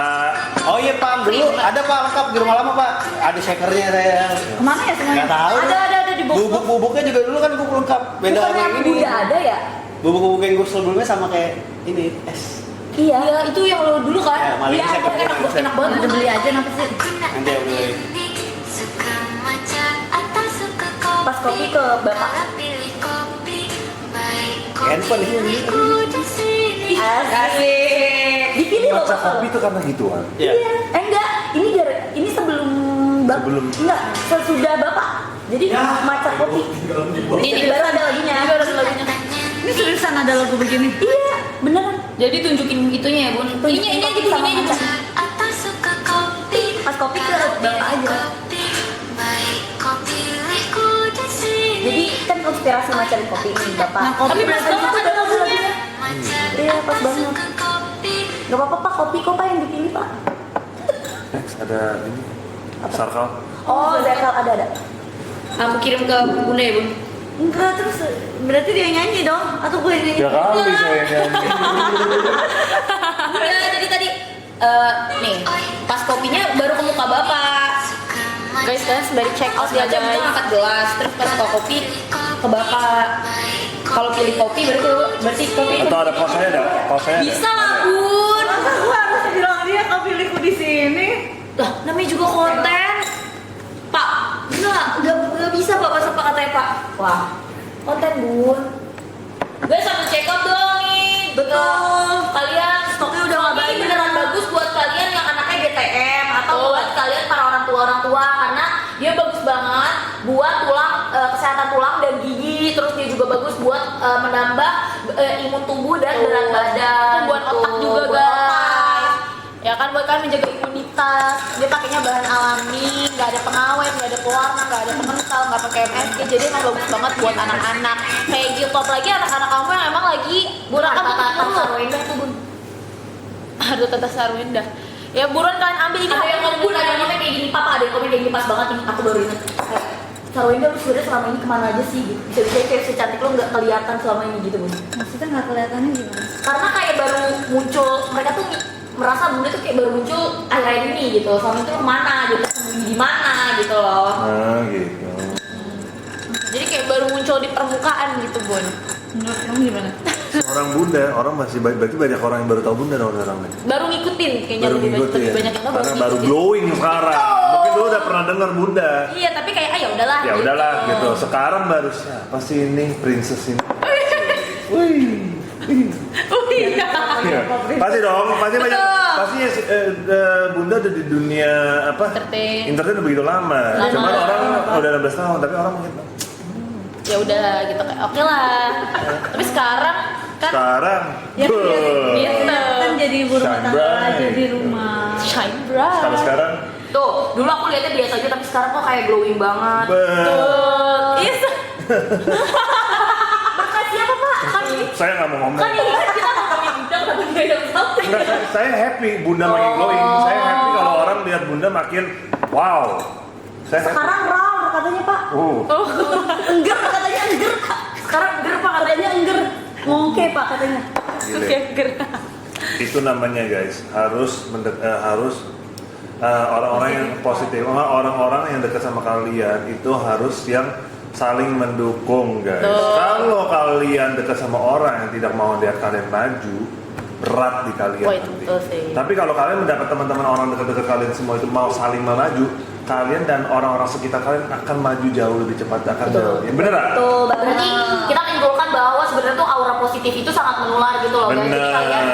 Oh iya Pak, dulu ada Pak lengkap di rumah lama Pak. Ada shakernya saya. Kemana ya semuanya? Nggak tahu. Ada di box. Bubuk-bubuknya juga dulu kan gue lengkap. Beda sama Bukannya yang ini. Bunda ada ya? Bubuk-bubuk yang gue sebelumnya sama kayak ini es. Iya, itu yang lo dulu Ya, kan? malah Iya, ini saya enak, pakai enak, konsep. enak banget. Udah beli aja kenapa sih? Nanti aku beli. Pas kopi ke bapak. Handphone ini. Asik. Dipilih loh Matcha bapak. kopi itu karena gituan. Iya. Enggak, ini sebelum Sebelum. enggak, sesudah bapak. Jadi matcha kopi. Ini baru ada lagunya. Baru ada lagunya. Ini seriusan ada lagu begini? Iya, beneran. Jadi tunjukin itunya ya bun. Ini aja Ini sama aja. matcha. Pas kopi ke bapak aja. Jadi kan konspirasi matcha di kopi ini bapak. Nah, kopi Tapi pas berarti banget itu ada lagunya. Iya, pas banget. Gak apa-apa pak, kopi kok pak yang dipilih pak. Next ada ini. Sarkal. Oh, Zakal ada. Aku kirim ke bunda ya bun. Enggak, terus berarti dia nyanyi dong? Atau gue yang nyanyi? Ya kali saya nyanyi. Udah jadi tadi nih pas kopinya baru ke muka bapak. Guys, kalian sembari check out ya Sengaja kita guys. angkat gelas terus pas ke kopi ke bapak. Kalau pilih kopi berarti kopi itu Atau ada pausanya ada? Pausanya ada? bisa lah bun. Masa gue harus bilang dia kau pilihku di sini? Lah namanya juga konten. Pak, nggak bisa pak masa pak katanya pak. Wah, konten bun. Guys sambil check out dong nih. Betul. Kalian Stoknya udah nggak banyak. ini beneran bagus buat kalian yang anaknya GTM atau Betul. buat kalian para orang tua karena dia bagus banget buat tulang, kesehatan tulang dan gigi. Terus dia juga bagus buat menambah imun tubuh dan berat badan. Buat gitu. otak juga Buat guys. otak. Ya kan buat kalian menjaga imunitas. Dia pakainya bahan alami, nggak ada pengawet, nggak ada pewarna, nggak ada pengental, nggak pakai MSG. Jadi emang bagus banget buat anak-anak. Kayak gitu apalagi anak-anak kamu yang emang lagi buruan kan Tata Sarwenda tuh bun. Aduh Tata Sarwenda. Ya buruan kalian ambil ini Ada yang ngomong, ada yang ngomong kayak gini, papa ada yang komen kayak gini pas banget nih, aku baru ingat. Sarwenda lu sebenarnya selama ini kemana aja sih? Gitu. Bisa-bisa kayak secantik lo nggak kelihatan selama ini gitu bun. Maksudnya nggak kelihatannya gimana? Karena kayak baru muncul, mereka tuh merasa bunda tuh kayak baru muncul akhir-akhir ini gitu. Selama itu kemana gitu, sembunyi di mana gitu loh. Nah gitu. Jadi kayak baru muncul di permukaan gitu Bun. Menurut kamu gimana? Orang bunda, orang masih berarti banyak orang yang baru tahu bunda dong orang nih. Baru ngikutin kayaknya Baru lebih banyak, ngikutin lebih ya. banyak yang tahu Karena baru ngikutin. glowing sekarang. Mungkin dulu udah pernah dengar bunda. Iya tapi kayak ya udahlah. Ya udahlah gitu. Sekarang baru siapa sih ini princess ini? Wih. Oh iya. Iya. Pasti dong, pasti banyak. Pasti bunda udah di dunia apa? Entertain. Entertain udah begitu lama. Cuman orang udah 16 tahun, tapi orang mungkin Ya udah gitu kayak oke lah. Tapi sekarang kan sekarang. Ya, beuh. gitu. Kan jadi ibu rumah Shine tangga bright. aja di rumah. Shine bright. Kalau sekarang, Tuh, dulu aku lihatnya biasa aja tapi sekarang kok kayak glowing banget. beuh. Yes. Berkat siapa pak? Kan ini, Saya nggak mau ngomong. kan ini kan kita ngomongin bunda tapi dia yang something. Enggak, saya happy bunda makin glowing. Saya happy kalau orang lihat bunda makin wow. Saya happy. Sekarang round katanya pak. Engger katanya engger pak. Sekarang engger pak katanya engger. Ngongke pak katanya. Gile. Oke, gerak. Itu namanya guys, harus orang-orang yang positif, orang-orang yang dekat sama kalian itu harus yang saling mendukung guys. Kalau kalian dekat sama orang yang tidak mau lihat kalian maju, berat di kalian Wah, nanti. itu sih. Tapi kalau kalian mendapat teman-teman orang dekat-dekat kalian semua itu mau saling maju, kalian dan orang-orang sekitar kalian akan maju jauh lebih cepat, akan jauh. Ya, bener nggak? Betul banget. Berarti kita menyimpulkan bahwa sebenarnya tuh aura positif itu sangat menular gitu loh guys. Jadi Bener. kalian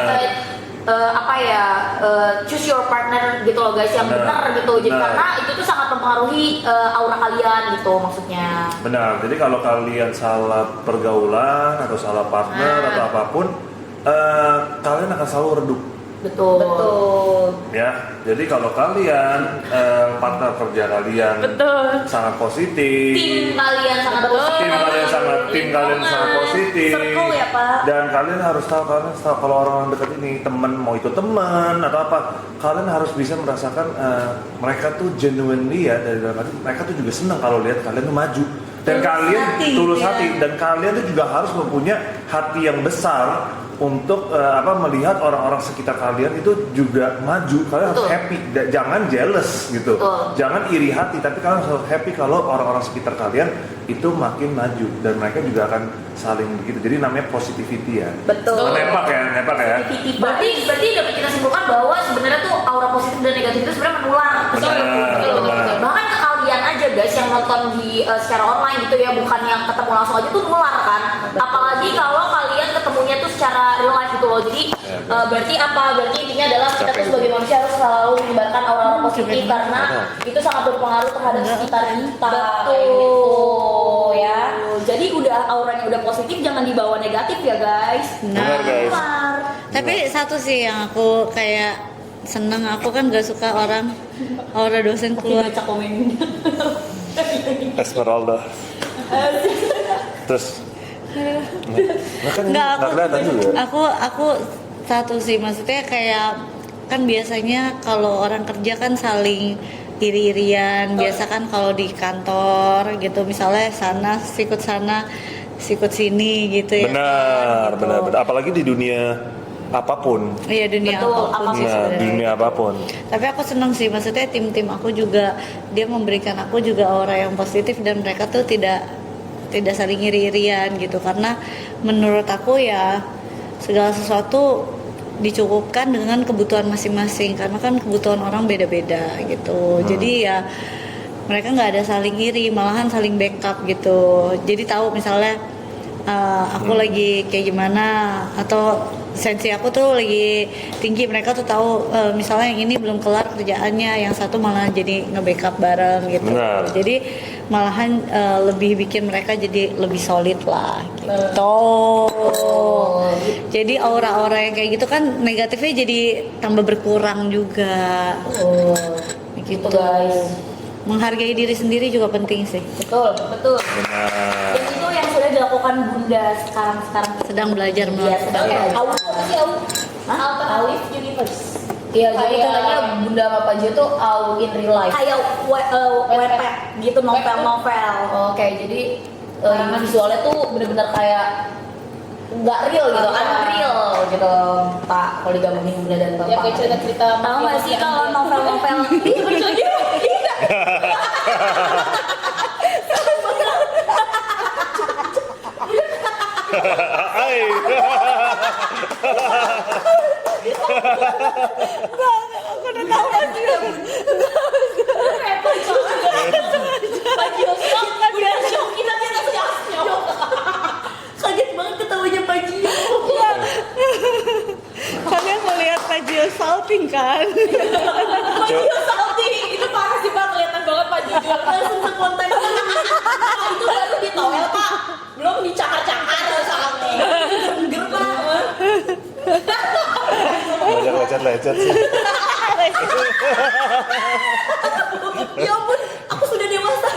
choose your partner gitu loh guys yang Bener. benar gitu. Jadi Bener. karena itu tuh sangat mempengaruhi aura kalian gitu maksudnya. Benar. Jadi kalau kalian salah pergaulan atau salah partner atau apapun, kalian akan selalu redup. Betul. Ya, jadi kalau kalian partner kerja kalian sangat positif, Tim kalian sangat positif. tim kalian sangat positif, Circle ya, Pak. dan kalian harus tahu kalau orang-orang dekat ini teman mau itu teman atau apa, kalian harus bisa merasakan mereka tuh genuinely ya dari dalam hati, mereka tuh juga senang kalau lihat kalian tuh maju. Dan Tulus kalian hati, tulus ya. hati, dan kalian tuh juga harus mempunyai hati yang besar untuk melihat orang-orang sekitar kalian itu juga maju. Kalian harus Betul. happy, jangan jealous gitu. Betul. Jangan iri hati, tapi kalian harus happy kalau orang-orang sekitar kalian itu makin maju dan mereka juga akan saling begitu. Jadi namanya positivity ya. Betul. Nepak ya. Berarti dapat kita simpulkan bahwa sebenarnya tuh aura positif dan negatif itu sebenarnya menular. Benar. Bahkan ke kalian aja guys yang nonton di secara online gitu ya, bukan yang ketemu langsung aja tuh nular kan. Apalagi kalau kalian ketemunya tuh secara real life gitu loh. Jadi berarti apa? Berarti intinya adalah kita tuh sebagai manusia harus selalu menyebarkan aura-aura positif karena itu sangat berpengaruh terhadap sekitar kita. Betul ya. Jadi udah auranya udah positif, jangan dibawa negatif ya guys. Benar, guys. Keluar. Tapi satu sih yang aku kayak seneng, aku kan gak suka orang aura dosen keluar. Baca komen. Esmeralda. Terus Nggak, kelihatan juga. aku satu sih, maksudnya kayak kan biasanya kalau orang kerja kan saling iri-irian. Biasa kan kalau di kantor gitu, misalnya sana sikut sini gitu ya. Benar. Gitu. Apalagi di dunia apapun. Iya, dunia Betul, apapun sih Nah, di sebenarnya. dunia apapun. Tapi aku seneng sih, maksudnya tim-tim aku juga, dia memberikan aku juga aura yang positif dan mereka tuh tidak saling iri-irian gitu, karena menurut aku ya segala sesuatu dicukupkan dengan kebutuhan masing-masing, karena kan kebutuhan orang beda-beda gitu. Jadi ya mereka nggak ada saling iri, malahan saling backup gitu. Jadi tahu misalnya aku lagi kayak gimana atau sensi aku tuh lagi tinggi, mereka tuh tahu misalnya yang ini belum kelar kerjaannya, yang satu malah jadi nge-backup bareng gitu. Benar. Jadi malahan lebih bikin mereka jadi lebih solid lah gitu. Jadi aura-aura yang kayak gitu kan negatifnya jadi tambah berkurang juga. Gitu guys. Menghargai diri sendiri juga penting sih. Betul. Benar. Dan itu yang sudah dilakukan Bunda sekarang. Sedang belajar Iya, melakukan. sedang belajar. Au apa sih au? Alternative universe. Iya, jadi Kayak- katanya Bunda sama Pak Jo tuh all in real life. Kayak WP gitu, novel-novel. Oke, jadi visualnya tuh bener-bener kayak Nggak real gitu, unreal gitu, Pak. Kalau digabungin Bunda dan Bapak. ya kayak cerita-cerita Tahu nggak sih kalau novel-novel? Iya, betul lagi. Kaget banget ketawanya Pak Gio. Kalian mau lihat Pak Gio salting kan? Pak Gio salting, itu parah sih Pak, kelihatan banget Pak Gio Langsung spontan. itu baru di towel Pak, belum dicakar-cakar salting. Seger Pak. Banyak lecet-lecet sih. Ya ampun, aku sudah dewasa.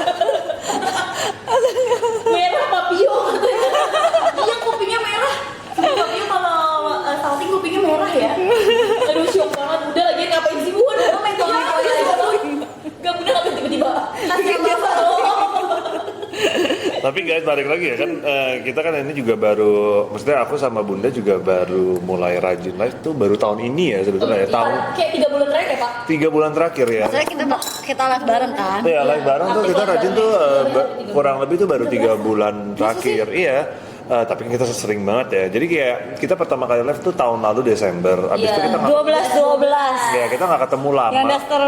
Merah papio katanya. Iya, kupingnya merah. Kupingnya kalau salting kupingnya merah ya. Aduh syok banget, udah lagi ngapain sih Bun? Kamu main Iya, topi iya, aja, Bun. Gak bener apa tiba-tiba Kasih apa? Tapi guys, balik lagi ya kan kita kan ini juga baru, maksudnya aku sama Bunda juga baru mulai rajin live tuh baru tahun ini ya sebetulnya ya, tahun Kayak 3 bulan terakhir ya Pak? 3 bulan terakhir ya. Maksudnya kita live bareng kan? Iya live bareng tuh kita rajin tuh kurang lebih tuh baru 3 bulan terakhir, iya. Tapi kita sering banget ya. Jadi kayak kita pertama kali live tuh tahun lalu Desember. Abis itu kita 12. ya kita nggak ketemu lama. Yang daster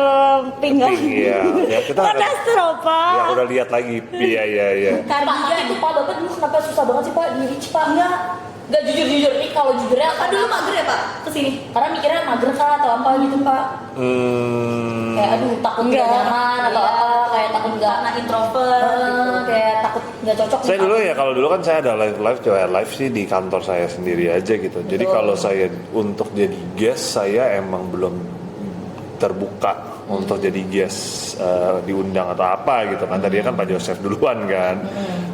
pinggang. Iya, ya kita Kok daster apa? ya udah lihat lagi. Iya. Pak, tapi itu Pak, Bapak dulu kenapa susah banget sih Pak di reach Pak? Enggak jujur nih kalau jujurnya Pak dulu mager ya Pak kesini. karena mikirnya mager kah atau apa gitu Pak. Kayak aduh takut nggak nyaman atau apa, kayak takut nggak Karena introvert. kayak takut nggak cocok. Saya dulu ya kalau dulu kan saya ada live sih di kantor saya sendiri aja gitu. Jadi kalau saya untuk jadi guest saya emang belum terbuka untuk jadi guest diundang atau apa gitu kan. Tadinya kan Pak Joseph duluan kan.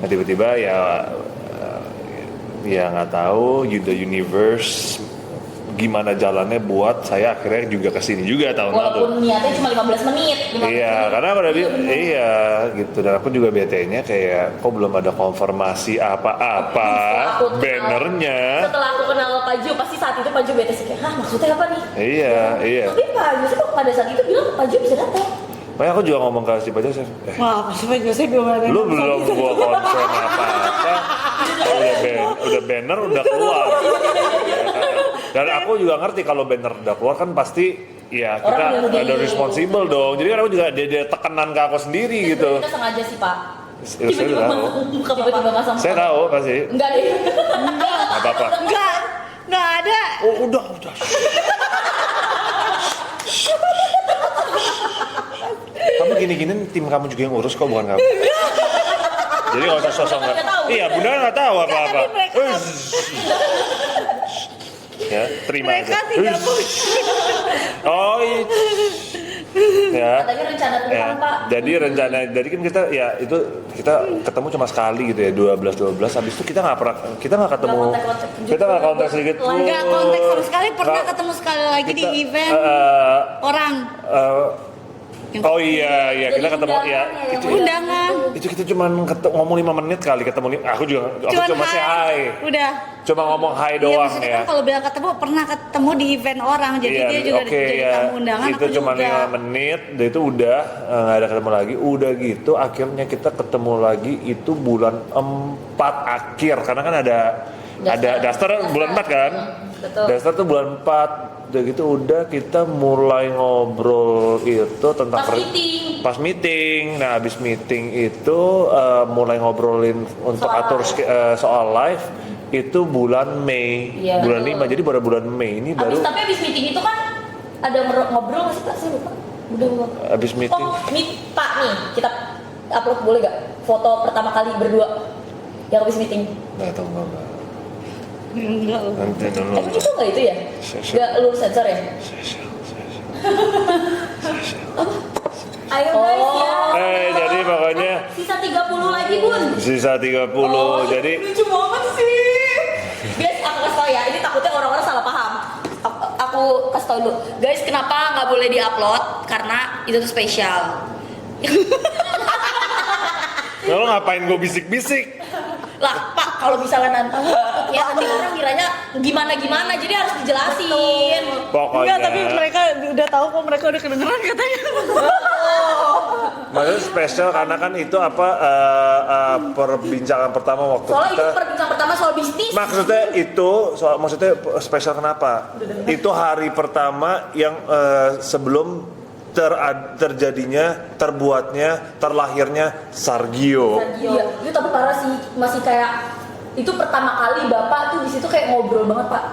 Nah tiba-tiba ya nggak tahu the universe gimana jalannya buat saya akhirnya juga kesini juga tahun lalu. Walaupun niatnya cuma 15 menit. Iya, karena aku udah iya gitu, dan aku juga BT-nya kayak kok belum ada konfirmasi apa-apa bannernya. Setelah aku kenal Pak Jo, pasti saat itu Pak Jo bete sih kayak, hah maksudnya apa nih? Iya. Tapi Pak Jo sih pada saat itu bilang Pak Jo bisa datang. Makanya aku juga ngomong ke si Pak Joseph, Wah, pasti Pak Joseph belum ada. lu belum gua konfirm apa-apa, udah banner udah keluar. Dan aku juga ngerti kalau banner udah keluar kan pasti ya kita ada responsible dong. Jadi kan aku juga ada tekanan ke aku sendiri gitu. Kita sengaja sih Pak. Saya tahu. Tiba-tiba masang. Saya tahu pasti. Enggak deh. Nggak apa-apa. Nggak ada. Oh, udah. Kamu gini-gini tim kamu juga yang urus kok, bukan kamu. Jadi nggak usah sosok nggak. Iya, Bunda nggak tahu apa-apa. Ya, terima Mereka aja. tidak Oh, ya. Katanya rencana Ya, pulang Pak. jadi kan kita ketemu cuma sekali gitu ya 12 habis itu kita nggak ketemu, kita nggak kontak sedikit pun. Nggak kontak sama sekali. Pernah Nggak- ketemu sekali lagi di kita, event orang. Oh iya kita ketemu ya Undangan. itu kita cuma ngomong 5 menit kali ketemu. Aku cuma say hi, Udah. cuma ngomong hi Iya, doang maksudnya ya. kan kalau bilang ketemu pernah ketemu di event orang, jadi Iya, dia juga oke, jadi ya. tamu undangan. Itu aku cuma juga. 5 menit, dan itu udah nggak ada ketemu lagi. Udah gitu, akhirnya kita ketemu lagi itu bulan 4 akhir, karena kan ada Daster bulan 4 kan. Betul. Daster tuh bulan 4. Udah gitu udah kita mulai ngobrol itu tentang Pas meeting. Nah, habis meeting itu mulai ngobrolin untuk Soal atur soal live itu bulan Mei. Iya, Bulan betul. 5. Jadi baru bulan Mei ini baru Tapi abis meeting itu kan ada ngobrol nggak sih Pak? Saya lupa. Udah. habis meeting. Oh, Pak nih, kita upload boleh gak? Foto pertama kali berdua yang habis meeting. Nggak tahu nggak. Enggak. Nanti dulu. Tapi itu nggak itu ya? Sensor. Nggak lu sensor ya? Ayo guys ya. Jadi pokoknya Sisa 30 lagi Bun. sisa 30. Jadi Lucu banget sih. Guys, aku kasih tau ya, ini takutnya orang-orang salah paham. Aku kasih tau dulu. Guys, kenapa nggak boleh diupload? Karena itu tuh spesial. lo ngapain gue bisik-bisik? Lah, Pak, kalau misalnya nanti ya nanti orang kiranya gimana, jadi harus dijelasin. Pokoknya. Enggak, tapi mereka udah tahu kok, mereka udah kedengeran katanya. Maksudnya spesial karena kan itu perbincangan pertama waktu Soalnya kita. itu perbincangan pertama soal bisnis. Maksudnya spesial kenapa? Itu hari pertama yang sebelum terjadinya, terbuatnya, terlahirnya Sargio. Iya, itu tapi parah sih, masih kayak itu pertama kali Bapak tuh di situ kayak ngobrol banget, Pak.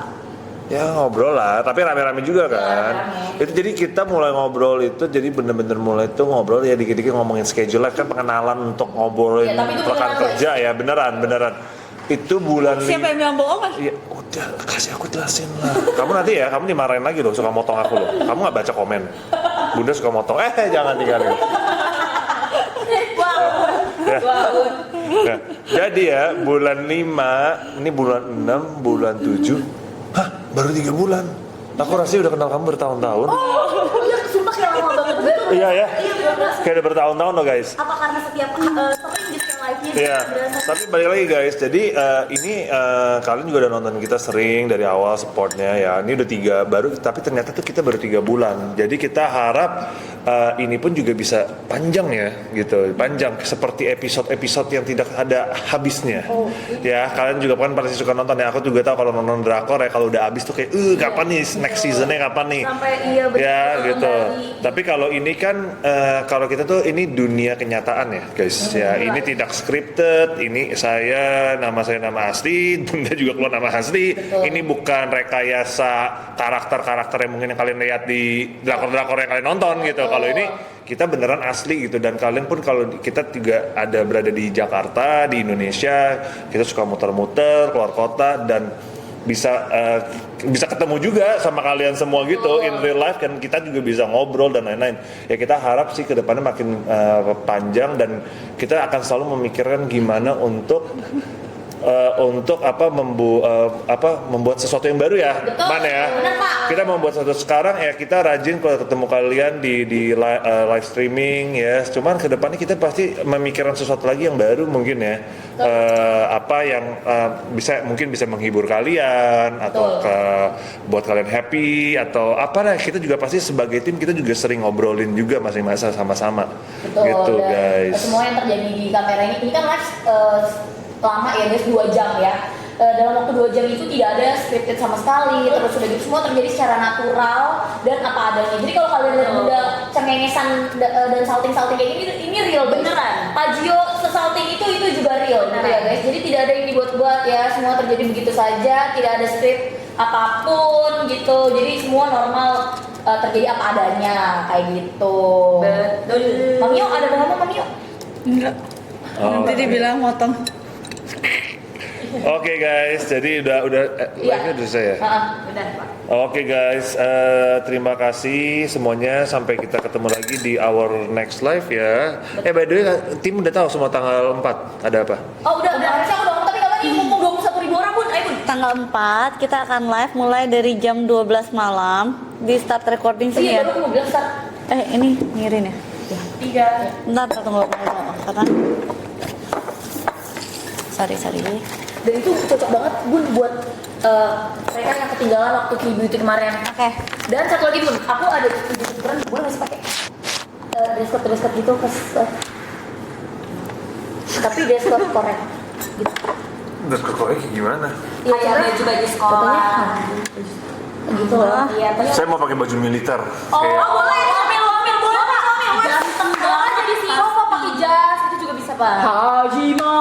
Ya ngobrol lah, tapi rame-rame juga kan. rame. Itu jadi kita mulai ngobrol itu jadi bener-bener mulai itu ngobrol ya dikit-dikit ngomongin schedule kan pengenalan untuk ngobrolin Ya, tapi itu rekan beneran, kerja ya beneran. Itu bulan Siapa yang bilang bohong kan? Iya, udah kasih aku jelasin lah. Kamu nanti ya, kamu dimarahin lagi loh, suka motong aku loh. Kamu nggak baca komen. Bunda suka motong. Jangan tinggalin. Nah, jadi ya bulan 5, ini bulan 6, bulan 7. Hah, baru 3 bulan. Aku rasanya udah kenal kamu bertahun-tahun. Iya, sumpah kayak lama banget gitu. Iya ya. Iya, bener. Kayak udah bertahun-tahun loh guys. Apa karena setiap sering gitu kayak live-nya Iya, tapi balik lagi guys. Jadi ini kalian juga udah nonton kita sering dari awal supportnya ya. Ini udah 3 baru, tapi ternyata tuh kita baru 3 bulan. Jadi kita harap ini pun juga bisa panjang ya, gitu. Panjang seperti episode-episode yang tidak ada habisnya. Ya, kalian juga kan pasti suka nonton ya. Aku juga tahu kalau nonton drakor ya, kalau udah habis tuh kayak kapan nih next seasonnya kapan nih? Sampai iya betul. Ya gitu. Kembali. Tapi kalau ini kan kalau kita tuh ini dunia kenyataan ya guys. Ya ini tidak scripted. Ini nama saya nama asli. Bunda juga keluar nama asli. Ini bukan rekayasa karakter-karakter yang mungkin yang kalian lihat di drakor-drakor yang kalian nonton gitu. Kalau ini kita beneran asli gitu, dan kalian pun kalau kita juga ada berada di Jakarta, di Indonesia, kita suka muter-muter keluar kota dan bisa ketemu juga sama kalian semua gitu in real life, kan kita juga bisa ngobrol dan lain-lain. Ya kita harap sih kedepannya makin panjang, dan kita akan selalu memikirkan gimana untuk membuat sesuatu yang baru ya. Betul. Mana ya? Benar, Pak. Kita membuat sesuatu sekarang ya, kita rajin kalau ketemu kalian di live streaming ya. Cuman kedepannya kita pasti memikirkan sesuatu lagi yang baru mungkin ya. Mungkin bisa menghibur kalian atau buat kalian happy atau apa lah. Kita juga pasti sebagai tim kita juga sering ngobrolin juga masing-masing sama-sama. Betul. Gitu Dan guys. semua yang terjadi di kamera ini kan live lama ya guys, 2 jam ya. Dalam waktu 2 jam itu tidak ada scripted sama sekali, terus udah gitu semua terjadi secara natural dan apa adanya. Jadi kalau kalian lihat udah cengengesan dan salting-salting kayak gini, ini real beneran. Pak Gio sesalting itu juga real gitu ya guys. Jadi tidak ada yang dibuat-buat ya, semua terjadi begitu saja, tidak ada script apapun gitu. Jadi semua normal, terjadi apa adanya kayak gitu. Betul. Mang Yo, ada mau ngomong Mang Yo? Enggak. Nanti dibilang motong. Oke guys, jadi udah live-nya udah selesai ya. Udah, Pak. Oke guys, terima kasih semuanya, sampai kita ketemu lagi di our next live ya. By the way, tim udah tahu semua tanggal 4 ada apa? Oh udah harusnya aku dong, tapi kapan nih mumpung 21.000 orang Bun, ayo Bun. Tanggal 4 kita akan live mulai dari jam 12 malam di start recording sini Iya, ya. baru aku mau bilang start. Ini ngirin ya. 3. Bentar, tunggu karena sorry. Dan itu cocok banget Bun buat mereka yang ketinggalan waktu Ki Beauty kemarin. Oke. Dan satu lagi Bun, aku ada tukeran, boleh nggak sih pakai dress code gitu tapi dress code korek gitu. Terus kekoe gimana? Iya, Kayak baju sekolah. Gitu loh. Iya, Saya mau pakai baju militer. Oh, Kayak- boleh, ambil, boleh Pak. Ganteng banget jadi CEO kok pakai jas, itu juga bisa, Pak. Hajima,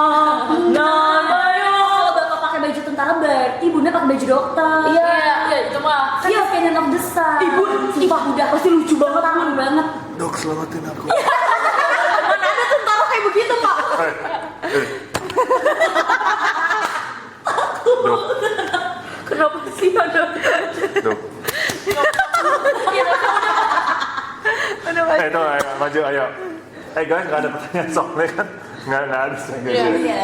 namayo. Kalau bapak pakai baju tentara berarti bunda pakai baju dokter. Iya, itu mah. Kan iya, kayak of the Sun. Ibu, sumpah udah pasti lucu banget, aman banget. Dok, selamatin aku. Mana ada tentara kayak begitu, Pak? Dok, Kenapa sih ada? dok. Itu ayo, maju ayo. Guys, nggak ada pertanyaan soalnya kan nggak ada guys.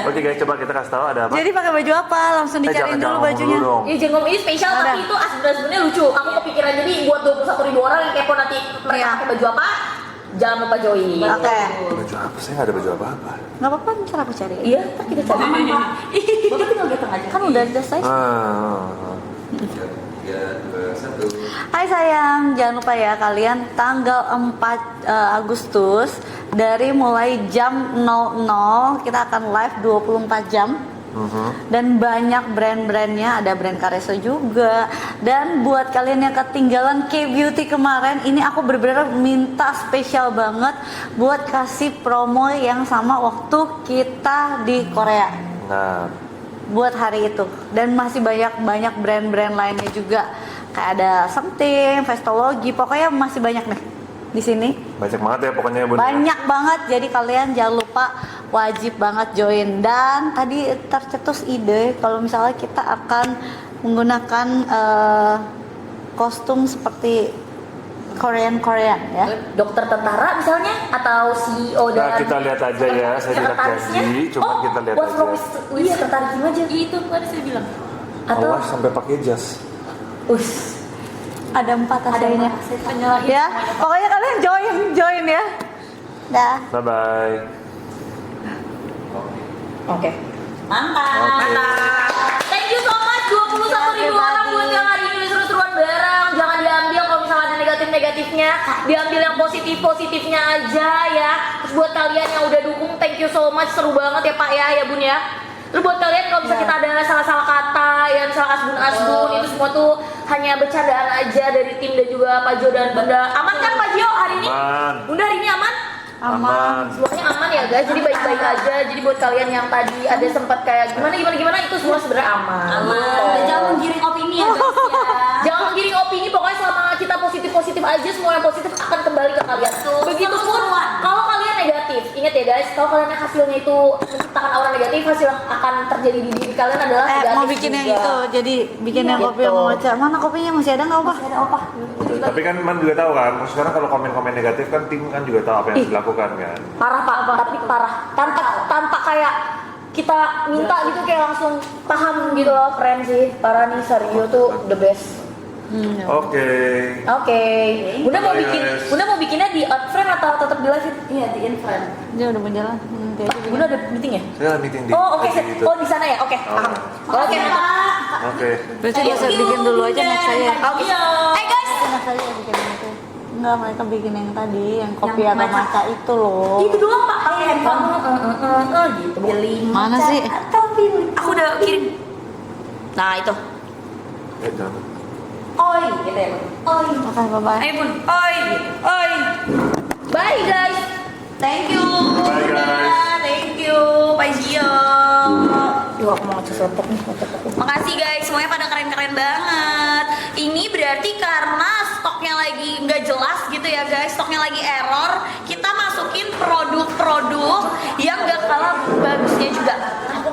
Oke guys, coba kita kasih tahu ada apa. Jadi pakai baju apa? Langsung dicariin dulu bajunya. Iya, jangan ngomong ini spesial Ada. tapi itu sebenarnya lucu. Aku kepikiran jadi buat 21.000 orang yang kepo nanti mereka Iya. pakai baju apa, jangan lupa join. Oke. Baju apa? Saya nggak ada baju apa-apa. Nggak apa-apa, ntar aku cari. Iya, ntar kita cari. Bapak tinggal datang aja. Kan udah ada size. Hai sayang, jangan lupa ya kalian tanggal 4 Agustus dari mulai jam 00 kita akan live 24 jam. Dan banyak brand-brandnya, ada brand Careso juga. Dan buat kalian yang ketinggalan K-Beauty kemarin, ini aku bener-bener minta spesial banget buat kasih promo yang sama waktu kita di Korea Nah, buat hari itu. Dan masih banyak brand-brand lainnya juga, kayak ada Something, Vestologi, pokoknya masih banyak nih di sini. banyak banget ya pokoknya Bun. Banyak banget, jadi kalian jangan lupa wajib banget join. Dan tadi tercetus ide kalau misalnya kita akan menggunakan kostum seperti Korean ya. Dokter tentara misalnya atau CEO Nah, kita lihat aja ya, saya tidak janji, cuma kita lihat what's wrong aja. with sekretaris Kim aja. Itu tadi saya bilang. Atau Awas sampai pakai jas. Ada 4 hasilnya. Penyalahin Ya, pokoknya kalian join ya. Dah. Bye bye. Oke. Mantap. Thank you so much 21.000 orang buat yang hari ini seru-seruan bareng. Jangan diambil kalau misalnya ada negatif-negatifnya, diambil yang positif-positifnya aja ya. Terus buat kalian yang udah dukung, thank you so much, seru banget ya Pak ya Bun ya. Terus buat kalian kalau misalnya kita ada salah-salah kata, yang salah asbun-asbun, itu semua tuh hanya bercandaan aja dari tim dan juga Pak Jo dan Bunda. Aman kan Pak Jo hari ini? Aman. Bunda hari ini aman? Aman. Semuanya aman ya guys, jadi baik-baik aja. Jadi buat kalian yang tadi ada sempat kayak gimana itu semua sebenarnya aman. Aman. Jangan menggiring opini ya guys ya. Jangan menggiring opini, pokoknya selama kita positif-positif aja, semua yang positif akan kembali ke kalian. Begitupun Seru-seruan. kalau kalian negatif, ingat ya guys, kalau kalian yang hasilnya itu menciptakan aura negatif, hasil yang akan terjadi di diri kalian adalah negatif mau bikin yang juga. itu, jadi bikin yang kopi Gitu. yang mocha. Mana kopinya, masih ada nggak, Pak? Ada apa? Tapi kan Man juga tahu kan, sekarang kalau komen-komen negatif kan tim kan juga tahu apa yang harus dilakukan kan. Parah Pak, tapi parah. Tanpa kayak kita minta gitu, kayak langsung paham gitu loh. Keren sih, parah nih, Sario tuh the best. Oke. Oke. Bunda mau Bye, bikin, guys. Bunda mau bikinnya di outframe atau tetap di live? Iya, di infront. Dia udah berjalan. Nanti aja bikin. Bunda ada meeting ya? Saya ada meeting di Oh oke, di itu. oh di sana ya, oke. Paham. Oke. Oke. Berarti bisa bikin dulu aja next saya. Oke. Guys, Next saya bikin yang itu. Enggak, mereka bikin yang tadi, yang kopi Yang atau matcha. matcha itu loh. itu doang Pak. Pakai handphone. Gitu. Pilih Mana matcha sih? atau pilih. Aku udah kirim. Nah itu. Jangan. Oi, gitu ya. Oi. Oke, bye-bye. Ayo Bun. Oi. Oi. Bye guys. Thank you. Bye, guys. Thank you, Pak Gio. Yuk aku mau ngecas laptop nih, laptop aku. Makasih guys, semuanya pada keren-keren banget. Ini berarti karena stoknya lagi nggak jelas gitu ya guys, stoknya lagi error. Kita masukin produk-produk yang nggak kalah bagusnya juga.